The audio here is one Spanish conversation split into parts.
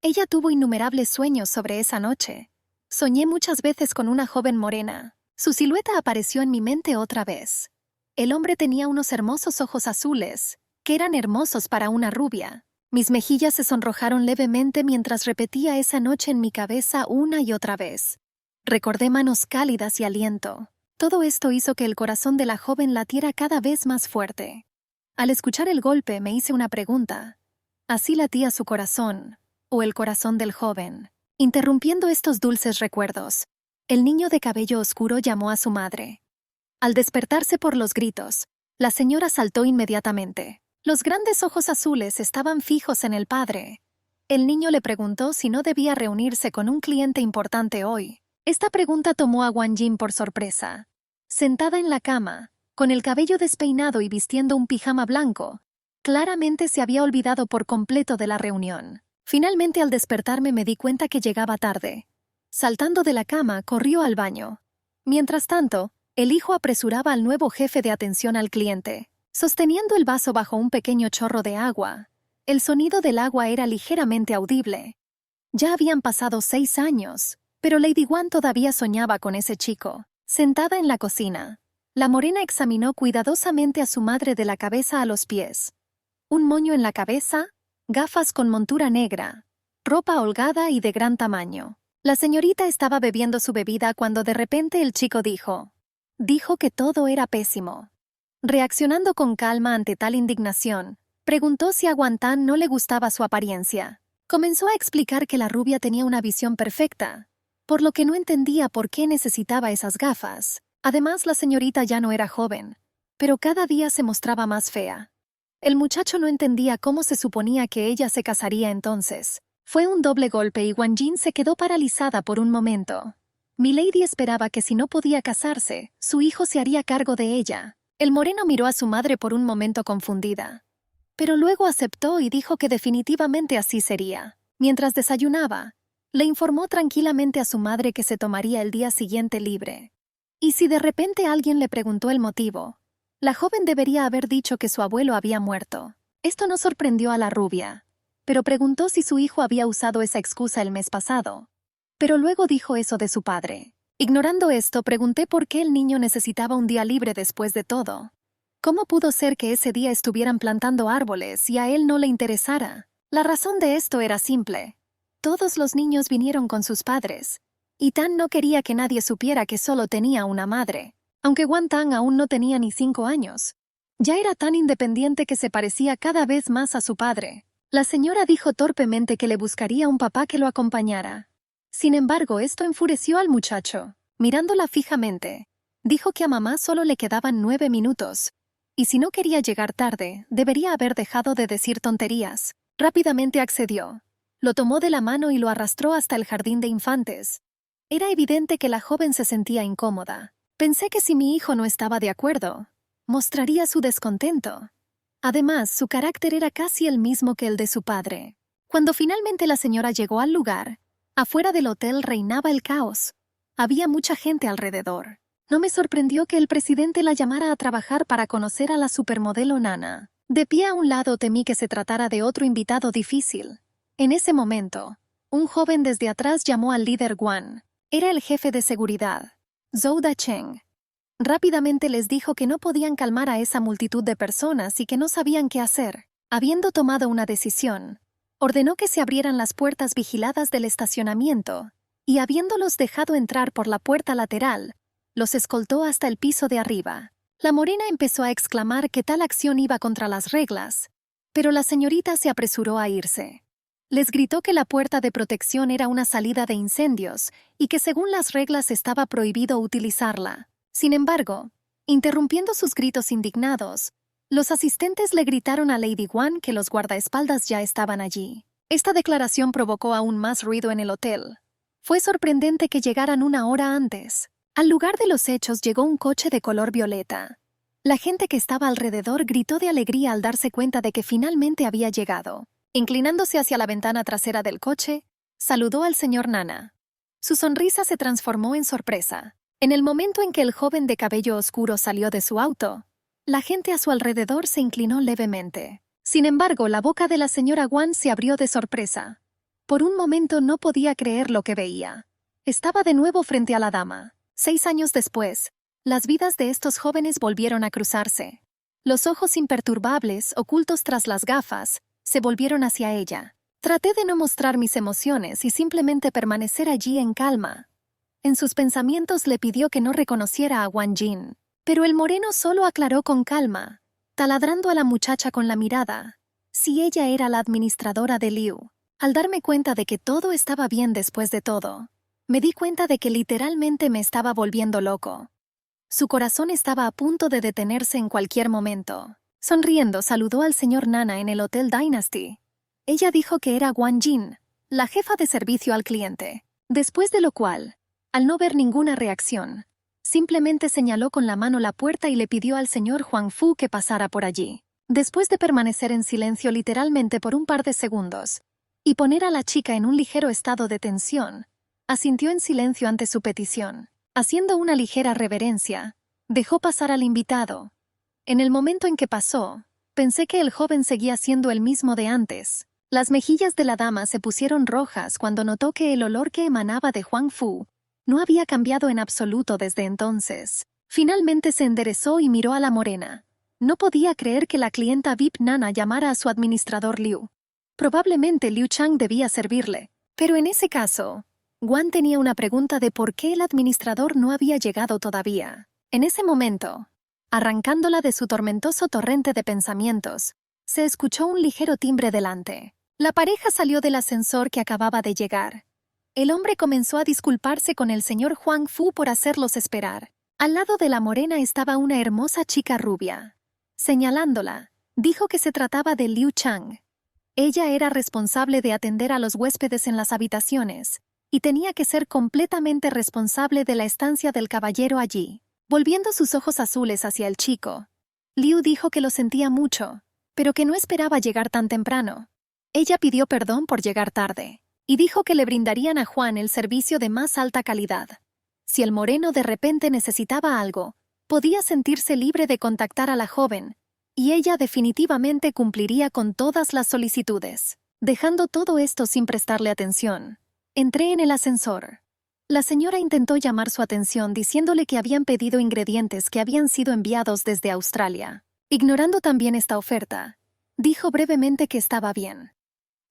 Ella tuvo innumerables sueños sobre esa noche. Soñé muchas veces con una joven morena. Su silueta apareció en mi mente otra vez. El hombre tenía unos hermosos ojos azules, que eran hermosos para una rubia. Mis mejillas se sonrojaron levemente mientras repetía esa noche en mi cabeza una y otra vez. Recordé manos cálidas y aliento. Todo esto hizo que el corazón de la joven latiera cada vez más fuerte. Al escuchar el golpe me hice una pregunta. ¿Así latía su corazón, o el corazón del joven? Interrumpiendo estos dulces recuerdos, el niño de cabello oscuro llamó a su madre. Al despertarse por los gritos, la señora saltó inmediatamente. Los grandes ojos azules estaban fijos en el padre. El niño le preguntó si no debía reunirse con un cliente importante hoy. Esta pregunta tomó a Wang Jin por sorpresa. Sentada en la cama, con el cabello despeinado y vistiendo un pijama blanco, claramente se había olvidado por completo de la reunión. Finalmente, al despertarme me di cuenta que llegaba tarde. Saltando de la cama, corrió al baño. Mientras tanto, el hijo apresuraba al nuevo jefe de atención al cliente, sosteniendo el vaso bajo un pequeño chorro de agua. El sonido del agua era ligeramente audible. Ya habían pasado 6 años, pero Lady Wan todavía soñaba con ese chico. Sentada en la cocina, la morena examinó cuidadosamente a su madre de la cabeza a los pies. Un moño en la cabeza, gafas con montura negra, ropa holgada y de gran tamaño. La señorita estaba bebiendo su bebida cuando de repente el chico dijo que todo era pésimo. Reaccionando con calma ante tal indignación, preguntó si a Guantán no le gustaba su apariencia. Comenzó a explicar que la rubia tenía una visión perfecta, por lo que no entendía por qué necesitaba esas gafas. Además, la señorita ya no era joven, pero cada día se mostraba más fea. El muchacho no entendía cómo se suponía que ella se casaría entonces. Fue un doble golpe y Wang Jin se quedó paralizada por un momento. Milady esperaba que si no podía casarse, su hijo se haría cargo de ella. El moreno miró a su madre por un momento confundida, pero luego aceptó y dijo que definitivamente así sería. Mientras desayunaba, le informó tranquilamente a su madre que se tomaría el día siguiente libre. Y si de repente alguien le preguntó el motivo, la joven debería haber dicho que su abuelo había muerto. Esto no sorprendió a la rubia, pero preguntó si su hijo había usado esa excusa el mes pasado. Pero luego dijo eso de su padre. Ignorando esto, pregunté por qué el niño necesitaba un día libre después de todo. ¿Cómo pudo ser que ese día estuvieran plantando árboles y a él no le interesara? La razón de esto era simple. Todos los niños vinieron con sus padres, y Tan no quería que nadie supiera que solo tenía una madre. Aunque Wan Tan aún no tenía ni 5 años. Ya era tan independiente que se parecía cada vez más a su padre. La señora dijo torpemente que le buscaría un papá que lo acompañara. Sin embargo, esto enfureció al muchacho. Mirándola fijamente, dijo que a mamá solo le quedaban 9 minutos, y si no quería llegar tarde, debería haber dejado de decir tonterías. Rápidamente accedió. Lo tomó de la mano y lo arrastró hasta el jardín de infantes. Era evidente que la joven se sentía incómoda. Pensé que si mi hijo no estaba de acuerdo, mostraría su descontento. Además, su carácter era casi el mismo que el de su padre. Cuando finalmente la señora llegó al lugar, afuera del hotel reinaba el caos. Había mucha gente alrededor. No me sorprendió que el presidente la llamara a trabajar para conocer a la supermodelo Nana. De pie a un lado temí que se tratara de otro invitado difícil. En ese momento, un joven desde atrás llamó al líder Guan. Era el jefe de seguridad, Zhou Dacheng. Rápidamente les dijo que no podían calmar a esa multitud de personas y que no sabían qué hacer. Habiendo tomado una decisión, ordenó que se abrieran las puertas vigiladas del estacionamiento, y habiéndolos dejado entrar por la puerta lateral, los escoltó hasta el piso de arriba. La morena empezó a exclamar que tal acción iba contra las reglas, pero la señorita se apresuró a irse. Les gritó que la puerta de protección era una salida de incendios y que según las reglas estaba prohibido utilizarla. Sin embargo, interrumpiendo sus gritos indignados, los asistentes le gritaron a Lady Wan que los guardaespaldas ya estaban allí. Esta declaración provocó aún más ruido en el hotel. Fue sorprendente que llegaran 1 hora antes. Al lugar de los hechos llegó un coche de color violeta. La gente que estaba alrededor gritó de alegría al darse cuenta de que finalmente había llegado. Inclinándose hacia la ventana trasera del coche, saludó al señor Nana. Su sonrisa se transformó en sorpresa. En el momento en que el joven de cabello oscuro salió de su auto, la gente a su alrededor se inclinó levemente. Sin embargo, la boca de la señora Wan se abrió de sorpresa. Por un momento no podía creer lo que veía. Estaba de nuevo frente a la dama. 6 años después, las vidas de estos jóvenes volvieron a cruzarse. Los ojos imperturbables, ocultos tras las gafas, se volvieron hacia ella. Traté de no mostrar mis emociones y simplemente permanecer allí en calma. En sus pensamientos le pidió que no reconociera a Wang Jin, pero el moreno solo aclaró con calma, taladrando a la muchacha con la mirada, si ella era la administradora de Liu. Al darme cuenta de que todo estaba bien después de todo, me di cuenta de que literalmente me estaba volviendo loco. Su corazón estaba a punto de detenerse en cualquier momento. Sonriendo, saludó al señor Nana en el Hotel Dynasty. Ella dijo que era Wang Jin, la jefa de servicio al cliente. Después de lo cual, al no ver ninguna reacción, simplemente señaló con la mano la puerta y le pidió al señor Huang Fu que pasara por allí. Después de permanecer en silencio literalmente por un par de segundos y poner a la chica en un ligero estado de tensión, asintió en silencio ante su petición. Haciendo una ligera reverencia, dejó pasar al invitado. En el momento en que pasó, pensé que el joven seguía siendo el mismo de antes. Las mejillas de la dama se pusieron rojas cuando notó que el olor que emanaba de Huang Fu no había cambiado en absoluto desde entonces. Finalmente se enderezó y miró a la morena. No podía creer que la clienta VIP Nana llamara a su administrador Liu. Probablemente Liu Chang debía servirle. Pero en ese caso, Guan tenía una pregunta de por qué el administrador no había llegado todavía. En ese momento, arrancándola de su tormentoso torrente de pensamientos, se escuchó un ligero timbre delante. La pareja salió del ascensor que acababa de llegar. El hombre comenzó a disculparse con el señor Huang Fu por hacerlos esperar. Al lado de la morena estaba una hermosa chica rubia. Señalándola, dijo que se trataba de Liu Chang. Ella era responsable de atender a los huéspedes en las habitaciones y tenía que ser completamente responsable de la estancia del caballero allí. Volviendo sus ojos azules hacia el chico, Liu dijo que lo sentía mucho, pero que no esperaba llegar tan temprano. Ella pidió perdón por llegar tarde y dijo que le brindarían a Juan el servicio de más alta calidad. Si el moreno de repente necesitaba algo, podía sentirse libre de contactar a la joven, y ella definitivamente cumpliría con todas las solicitudes. Dejando todo esto sin prestarle atención, entré en el ascensor. La señora intentó llamar su atención diciéndole que habían pedido ingredientes que habían sido enviados desde Australia. Ignorando también esta oferta, dijo brevemente que estaba bien.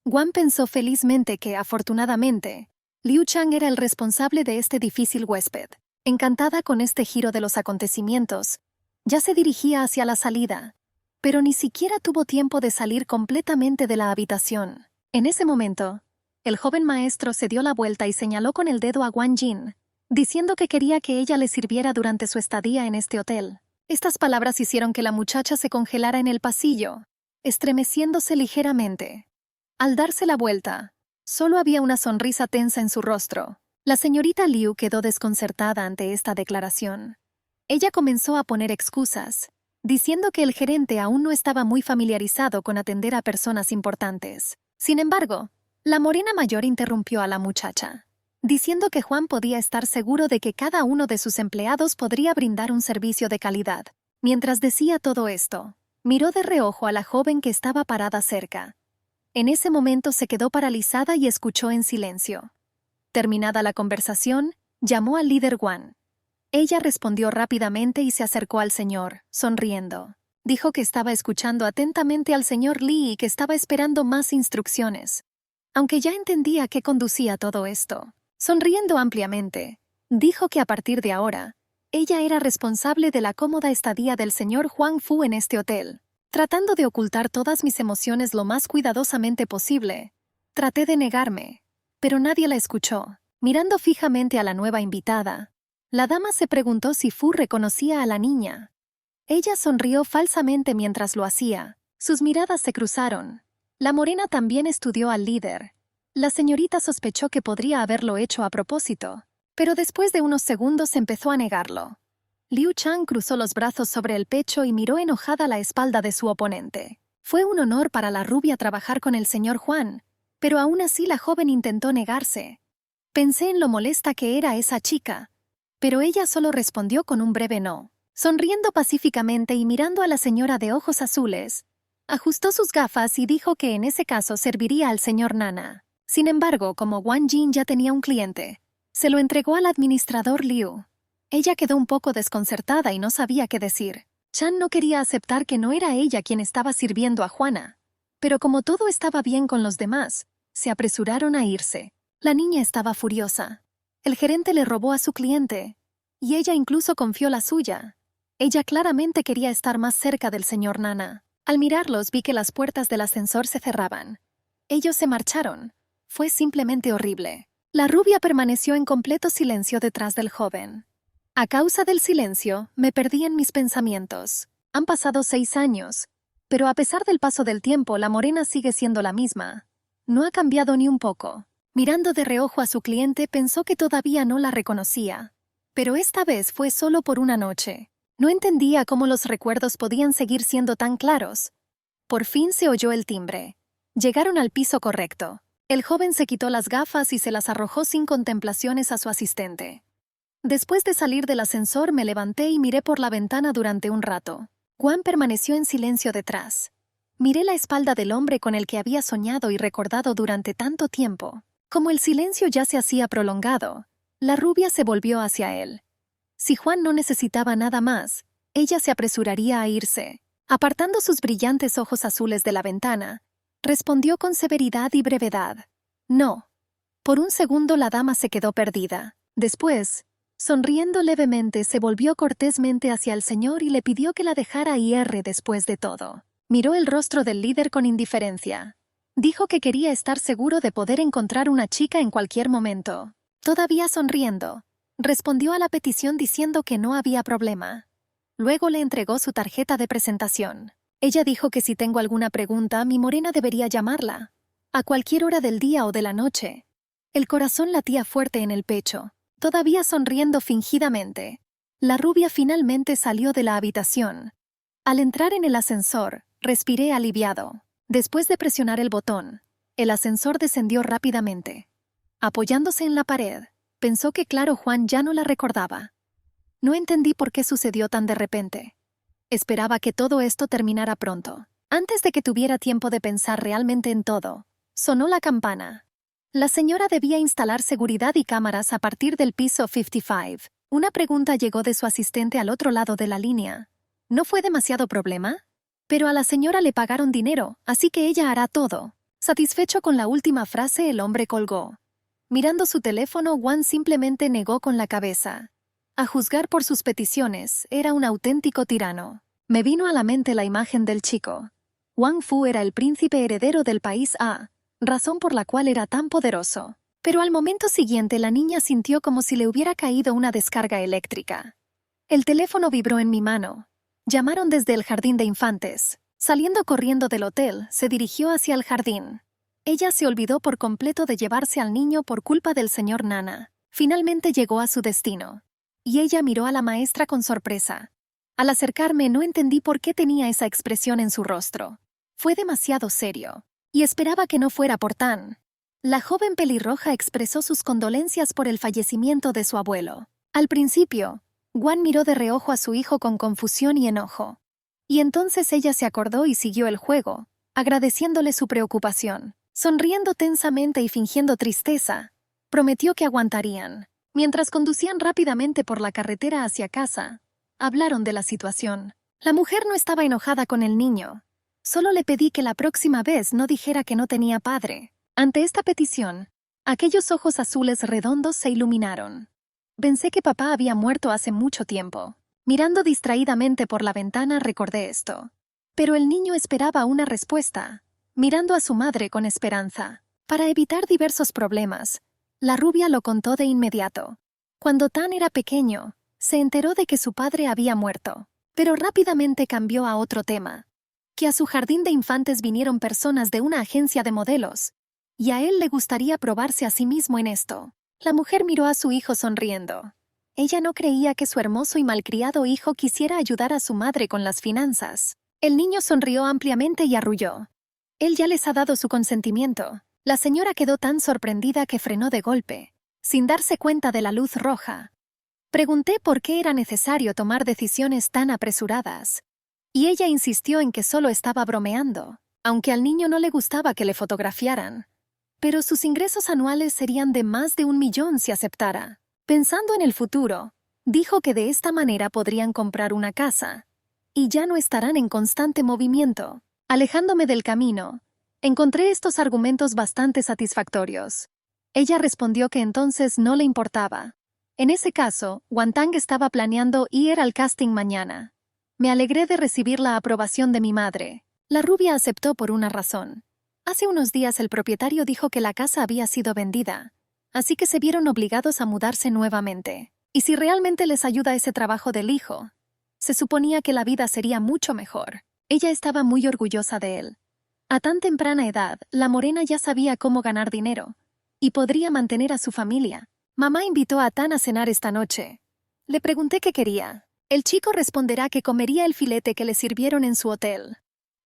Guan pensó felizmente que, afortunadamente, Liu Chang era el responsable de este difícil huésped. Encantada con este giro de los acontecimientos, ya se dirigía hacia la salida, pero ni siquiera tuvo tiempo de salir completamente de la habitación. En ese momento, el joven maestro se dio la vuelta y señaló con el dedo a Wang Jin, diciendo que quería que ella le sirviera durante su estadía en este hotel. Estas palabras hicieron que la muchacha se congelara en el pasillo, estremeciéndose ligeramente. Al darse la vuelta, solo había una sonrisa tensa en su rostro. La señorita Liu quedó desconcertada ante esta declaración. Ella comenzó a poner excusas, diciendo que el gerente aún no estaba muy familiarizado con atender a personas importantes. Sin embargo, la morena mayor interrumpió a la muchacha, diciendo que Juan podía estar seguro de que cada uno de sus empleados podría brindar un servicio de calidad. Mientras decía todo esto, miró de reojo a la joven que estaba parada cerca. En ese momento se quedó paralizada y escuchó en silencio. Terminada la conversación, llamó al líder Guan. Ella respondió rápidamente y se acercó al señor, sonriendo. Dijo que estaba escuchando atentamente al señor Li y que estaba esperando más instrucciones. Aunque ya entendía qué conducía todo esto, sonriendo ampliamente, dijo que a partir de ahora, ella era responsable de la cómoda estadía del señor Huang Fu en este hotel. Tratando de ocultar todas mis emociones lo más cuidadosamente posible, traté de negarme, pero nadie la escuchó. Mirando fijamente a la nueva invitada, la dama se preguntó si Fu reconocía a la niña. Ella sonrió falsamente mientras lo hacía. Sus miradas se cruzaron. La morena también estudió al líder. La señorita sospechó que podría haberlo hecho a propósito, pero después de unos segundos empezó a negarlo. Liu Chang cruzó los brazos sobre el pecho y miró enojada la espalda de su oponente. Fue un honor para la rubia trabajar con el señor Juan, pero aún así la joven intentó negarse. Pensé en lo molesta que era esa chica, pero ella solo respondió con un breve no. Sonriendo pacíficamente y mirando a la señora de ojos azules, ajustó sus gafas y dijo que en ese caso serviría al señor Nana. Sin embargo, como Wang Jin ya tenía un cliente, se lo entregó al administrador Liu. Ella quedó un poco desconcertada y no sabía qué decir. Chan no quería aceptar que no era ella quien estaba sirviendo a Juana, pero como todo estaba bien con los demás, se apresuraron a irse. La niña estaba furiosa. El gerente le robó a su cliente, y ella incluso confió la suya. Ella claramente quería estar más cerca del señor Nana. Al mirarlos vi que las puertas del ascensor se cerraban. Ellos se marcharon. Fue simplemente horrible. La rubia permaneció en completo silencio detrás del joven. A causa del silencio, me perdí en mis pensamientos. Han pasado 6 años, pero a pesar del paso del tiempo, la morena sigue siendo la misma. No ha cambiado ni un poco. Mirando de reojo a su cliente, pensó que todavía no la reconocía. Pero esta vez fue solo por una noche. No entendía cómo los recuerdos podían seguir siendo tan claros. Por fin se oyó el timbre. Llegaron al piso correcto. El joven se quitó las gafas y se las arrojó sin contemplaciones a su asistente. Después de salir del ascensor me levanté y miré por la ventana durante un rato. Juan permaneció en silencio detrás. Miré la espalda del hombre con el que había soñado y recordado durante tanto tiempo. Como el silencio ya se hacía prolongado, la rubia se volvió hacia él. Si Juan no necesitaba nada más, ella se apresuraría a irse. Apartando sus brillantes ojos azules de la ventana, respondió con severidad y brevedad. No. Por un segundo la dama se quedó perdida. Después, sonriendo levemente, se volvió cortésmente hacia el señor y le pidió que la dejara ir después de todo. Miró el rostro del líder con indiferencia. Dijo que quería estar seguro de poder encontrar una chica en cualquier momento. Todavía sonriendo, respondió a la petición diciendo que no había problema. Luego le entregó su tarjeta de presentación. Ella dijo que si tengo alguna pregunta, mi morena debería llamarla. A cualquier hora del día o de la noche. El corazón latía fuerte en el pecho. Todavía sonriendo fingidamente, la rubia finalmente salió de la habitación. Al entrar en el ascensor, respiré aliviado. Después de presionar el botón, el ascensor descendió rápidamente. Apoyándose en la pared, pensó que claro Juan ya no la recordaba. No entendí por qué sucedió tan de repente. Esperaba que todo esto terminara pronto. Antes de que tuviera tiempo de pensar realmente en todo, sonó la campana. La señora debía instalar seguridad y cámaras a partir del piso 55. Una pregunta llegó de su asistente al otro lado de la línea. ¿No fue demasiado problema? Pero a la señora le pagaron dinero, así que ella hará todo. Satisfecho con la última frase, el hombre colgó. Mirando su teléfono, Juan simplemente negó con la cabeza. A juzgar por sus peticiones, era un auténtico tirano. Me vino a la mente la imagen del chico. Wang Fu era el príncipe heredero del país A, razón por la cual era tan poderoso. Pero al momento siguiente la niña sintió como si le hubiera caído una descarga eléctrica. El teléfono vibró en mi mano. Llamaron desde el jardín de infantes. Saliendo corriendo del hotel, se dirigió hacia el jardín. Ella se olvidó por completo de llevarse al niño por culpa del señor Nana. Finalmente llegó a su destino. Y ella miró a la maestra con sorpresa. Al acercarme no entendí por qué tenía esa expresión en su rostro. Fue demasiado serio. Y esperaba que no fuera por tan. La joven pelirroja expresó sus condolencias por el fallecimiento de su abuelo. Al principio, Juan miró de reojo a su hijo con confusión y enojo. Y entonces ella se acordó y siguió el juego, agradeciéndole su preocupación. Sonriendo tensamente y fingiendo tristeza, prometió que aguantarían. Mientras conducían rápidamente por la carretera hacia casa, hablaron de la situación. La mujer no estaba enojada con el niño. Solo le pedí que la próxima vez no dijera que no tenía padre. Ante esta petición, aquellos ojos azules redondos se iluminaron. Pensé que papá había muerto hace mucho tiempo. Mirando distraídamente por la ventana recordé esto. Pero el niño esperaba una respuesta, mirando a su madre con esperanza. Para evitar diversos problemas, la rubia lo contó de inmediato. Cuando Tan era pequeño, se enteró de que su padre había muerto, pero rápidamente cambió a otro tema. Que a su jardín de infantes vinieron personas de una agencia de modelos, y a él le gustaría probarse a sí mismo en esto. La mujer miró a su hijo sonriendo. Ella no creía que su hermoso y malcriado hijo quisiera ayudar a su madre con las finanzas. El niño sonrió ampliamente y arrulló. Él ya les ha dado su consentimiento. La señora quedó tan sorprendida que frenó de golpe, sin darse cuenta de la luz roja. Pregunté por qué era necesario tomar decisiones tan apresuradas, y ella insistió en que solo estaba bromeando, aunque al niño no le gustaba que le fotografiaran. pero sus ingresos anuales serían de más de 1 millón si aceptara. Pensando en el futuro, dijo que de esta manera podrían comprar una casa, y ya no estarán en constante movimiento. Alejándome del camino, encontré estos argumentos bastante satisfactorios. Ella respondió que entonces no le importaba. En ese caso, Wantang estaba planeando ir al casting mañana. Me alegré de recibir la aprobación de mi madre. La rubia aceptó por una razón. Hace unos días el propietario dijo que la casa había sido vendida, así que se vieron obligados a mudarse nuevamente. Y si realmente les ayuda ese trabajo del hijo, se suponía que la vida sería mucho mejor. Ella estaba muy orgullosa de él. A tan temprana edad, la morena ya sabía cómo ganar dinero, y podría mantener a su familia. Mamá invitó a Tan a cenar esta noche. Le pregunté qué quería. El chico responderá que comería el filete que le sirvieron en su hotel.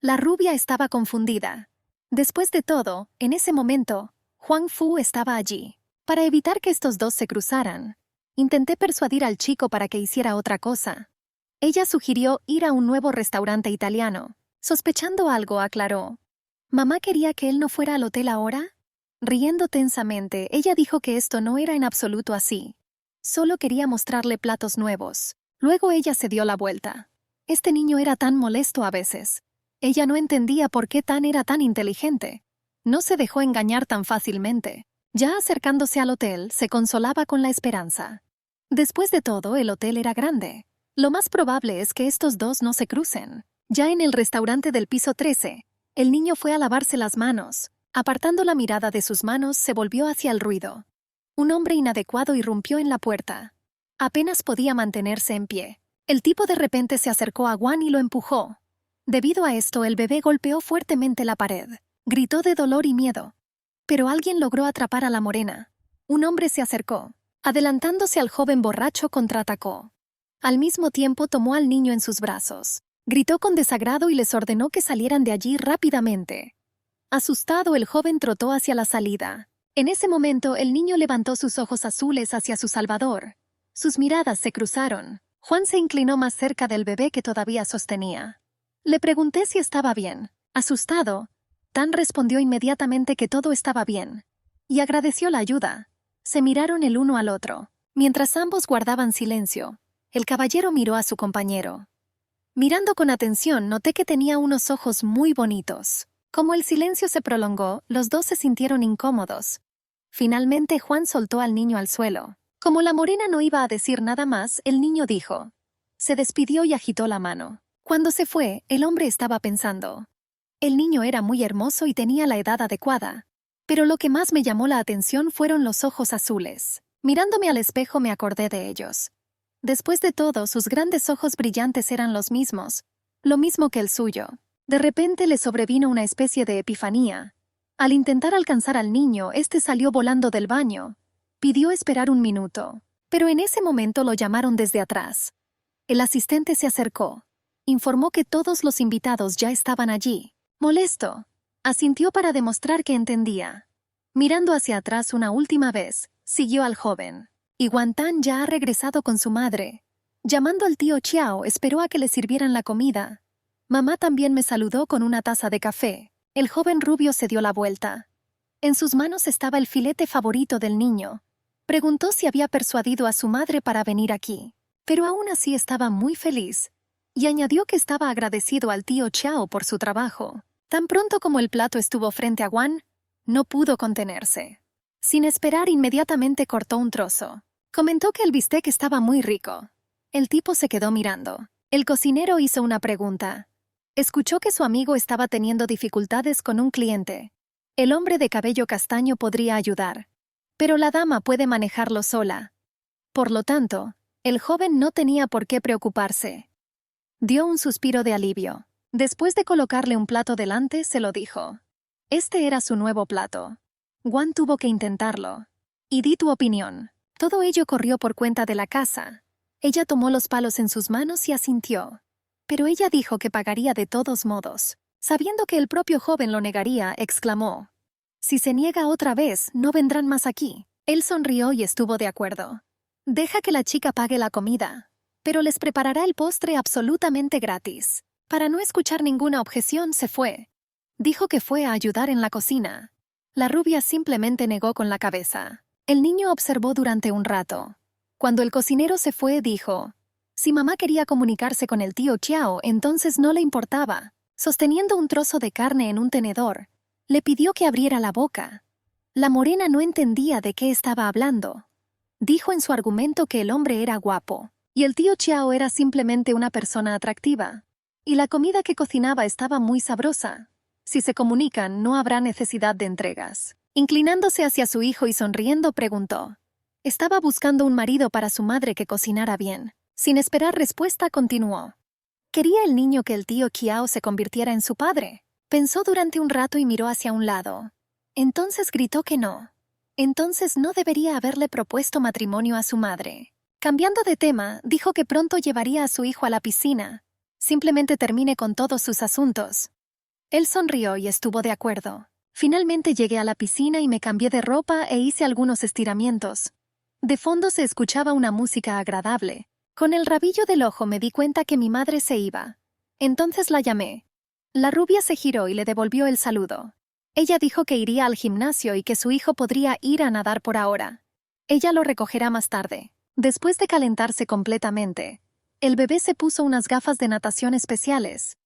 La rubia estaba confundida. Después de todo, en ese momento, Huang Fu estaba allí. Para evitar que estos dos se cruzaran, intenté persuadir al chico para que hiciera otra cosa. Ella sugirió ir a un nuevo restaurante italiano. Sospechando algo, aclaró. ¿Mamá quería que él no fuera al hotel ahora? Riendo tensamente, ella dijo que esto no era en absoluto así. Solo quería mostrarle platos nuevos. Luego ella se dio la vuelta. Este niño era tan molesto a veces. Ella no entendía por qué Tan era tan inteligente. No se dejó engañar tan fácilmente. Ya acercándose al hotel, se consolaba con la esperanza. Después de todo, el hotel era grande. Lo más probable es que estos dos no se crucen. Ya en el restaurante del piso 13, el niño fue a lavarse las manos. Apartando la mirada de sus manos, se volvió hacia el ruido. Un hombre inadecuado irrumpió en la puerta. Apenas podía mantenerse en pie. El tipo de repente se acercó a Wan y lo empujó. Debido a esto, el bebé golpeó fuertemente la pared. Gritó de dolor y miedo. Pero alguien logró atrapar a la morena. Un hombre se acercó. Adelantándose al joven borracho, contraatacó. Al mismo tiempo tomó al niño en sus brazos. Gritó con desagrado y les ordenó que salieran de allí rápidamente. Asustado, el joven trotó hacia la salida. En ese momento, el niño levantó sus ojos azules hacia su salvador. Sus miradas se cruzaron. Juan se inclinó más cerca del bebé que todavía sostenía. Le pregunté si estaba bien. Asustado, Tan respondió inmediatamente que todo estaba bien. Y agradeció la ayuda. Se miraron el uno al otro. Mientras ambos guardaban silencio, el caballero miró a su compañero. Mirando con atención, noté que tenía unos ojos muy bonitos. Como el silencio se prolongó, los dos se sintieron incómodos. Finalmente Juan soltó al niño al suelo. Como la morena no iba a decir nada más, el niño dijo. Se despidió y agitó la mano. Cuando se fue, el hombre estaba pensando. El niño era muy hermoso y tenía la edad adecuada. Pero lo que más me llamó la atención fueron los ojos azules. Mirándome al espejo me acordé de ellos. Después de todo, sus grandes ojos brillantes eran los mismos, lo mismo que el suyo. De repente le sobrevino una especie de epifanía. Al intentar alcanzar al niño, este salió volando del baño. Pidió esperar 1 minuto, pero en ese momento lo llamaron desde atrás. El asistente se acercó. Informó que todos los invitados ya estaban allí. Molesto, asintió para demostrar que entendía. Mirando hacia atrás una última vez, siguió al joven. Y Guantán ya ha regresado con su madre. Llamando al tío Chiao, esperó a que le sirvieran la comida. Mamá también me saludó con una taza de café. El joven rubio se dio la vuelta. En sus manos estaba el filete favorito del niño. Preguntó si había persuadido a su madre para venir aquí. Pero aún así estaba muy feliz. Y añadió que estaba agradecido al tío Chiao por su trabajo. Tan pronto como el plato estuvo frente a Wan, no pudo contenerse. Sin esperar, inmediatamente cortó un trozo. Comentó que el bistec estaba muy rico. El tipo se quedó mirando. El cocinero hizo una pregunta. Escuchó que su amigo estaba teniendo dificultades con un cliente. El hombre de cabello castaño podría ayudar, pero la dama puede manejarlo sola. Por lo tanto, el joven no tenía por qué preocuparse. Dio un suspiro de alivio. Después de colocarle un plato delante, se lo dijo. Este era su nuevo plato. Wan tuvo que intentarlo. Y di tu opinión. Todo ello corrió por cuenta de la casa. Ella tomó los palos en sus manos y asintió. Pero ella dijo que pagaría de todos modos. Sabiendo que el propio joven lo negaría, exclamó. Si se niega otra vez, no vendrán más aquí. Él sonrió y estuvo de acuerdo. Deja que la chica pague la comida, pero les preparará el postre absolutamente gratis. Para no escuchar ninguna objeción, se fue. Dijo que fue a ayudar en la cocina. La rubia simplemente negó con la cabeza. El niño observó durante un rato. Cuando el cocinero se fue, dijo, si mamá quería comunicarse con el tío Qiao, entonces no le importaba. Sosteniendo un trozo de carne en un tenedor, le pidió que abriera la boca. La morena no entendía de qué estaba hablando. Dijo en su argumento que el hombre era guapo, y el tío Qiao era simplemente una persona atractiva. Y la comida que cocinaba estaba muy sabrosa. Si se comunican, no habrá necesidad de entregas. Inclinándose hacia su hijo y sonriendo, preguntó. Estaba buscando un marido para su madre que cocinara bien. Sin esperar respuesta, continuó. ¿Quería el niño que el tío Qiao se convirtiera en su padre? Pensó durante un rato y miró hacia un lado. Entonces gritó que no. Entonces no debería haberle propuesto matrimonio a su madre. Cambiando de tema, dijo que pronto llevaría a su hijo a la piscina. Simplemente termine con todos sus asuntos. Él sonrió y estuvo de acuerdo. Finalmente llegué a la piscina y me cambié de ropa e hice algunos estiramientos. De fondo se escuchaba una música agradable. Con el rabillo del ojo me di cuenta que mi madre se iba. Entonces la llamé. La rubia se giró y le devolvió el saludo. Ella dijo que iría al gimnasio y que su hijo podría ir a nadar por ahora. Ella lo recogerá más tarde. Después de calentarse completamente, el bebé se puso unas gafas de natación especiales,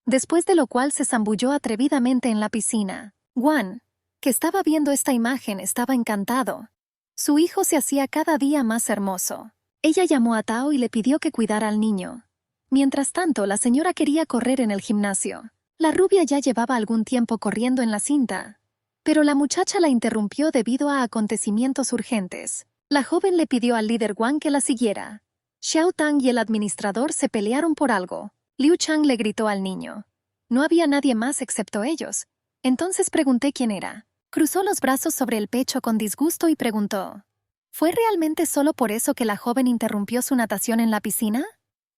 después de lo cual se zambulló atrevidamente en la piscina. Juan, que estaba viendo esta imagen, estaba encantado. Su hijo se hacía cada día más hermoso. Ella llamó a Tao y le pidió que cuidara al niño. Mientras tanto, la señora quería correr en el gimnasio. La rubia ya llevaba algún tiempo corriendo en la cinta, pero la muchacha la interrumpió debido a acontecimientos urgentes. La joven le pidió al líder Wang que la siguiera. Xiao Tang y el administrador se pelearon por algo. Liu Chang le gritó al niño. No había nadie más excepto ellos. Entonces pregunté quién era. Cruzó los brazos sobre el pecho con disgusto y preguntó. ¿Fue realmente solo por eso que la joven interrumpió su natación en la piscina?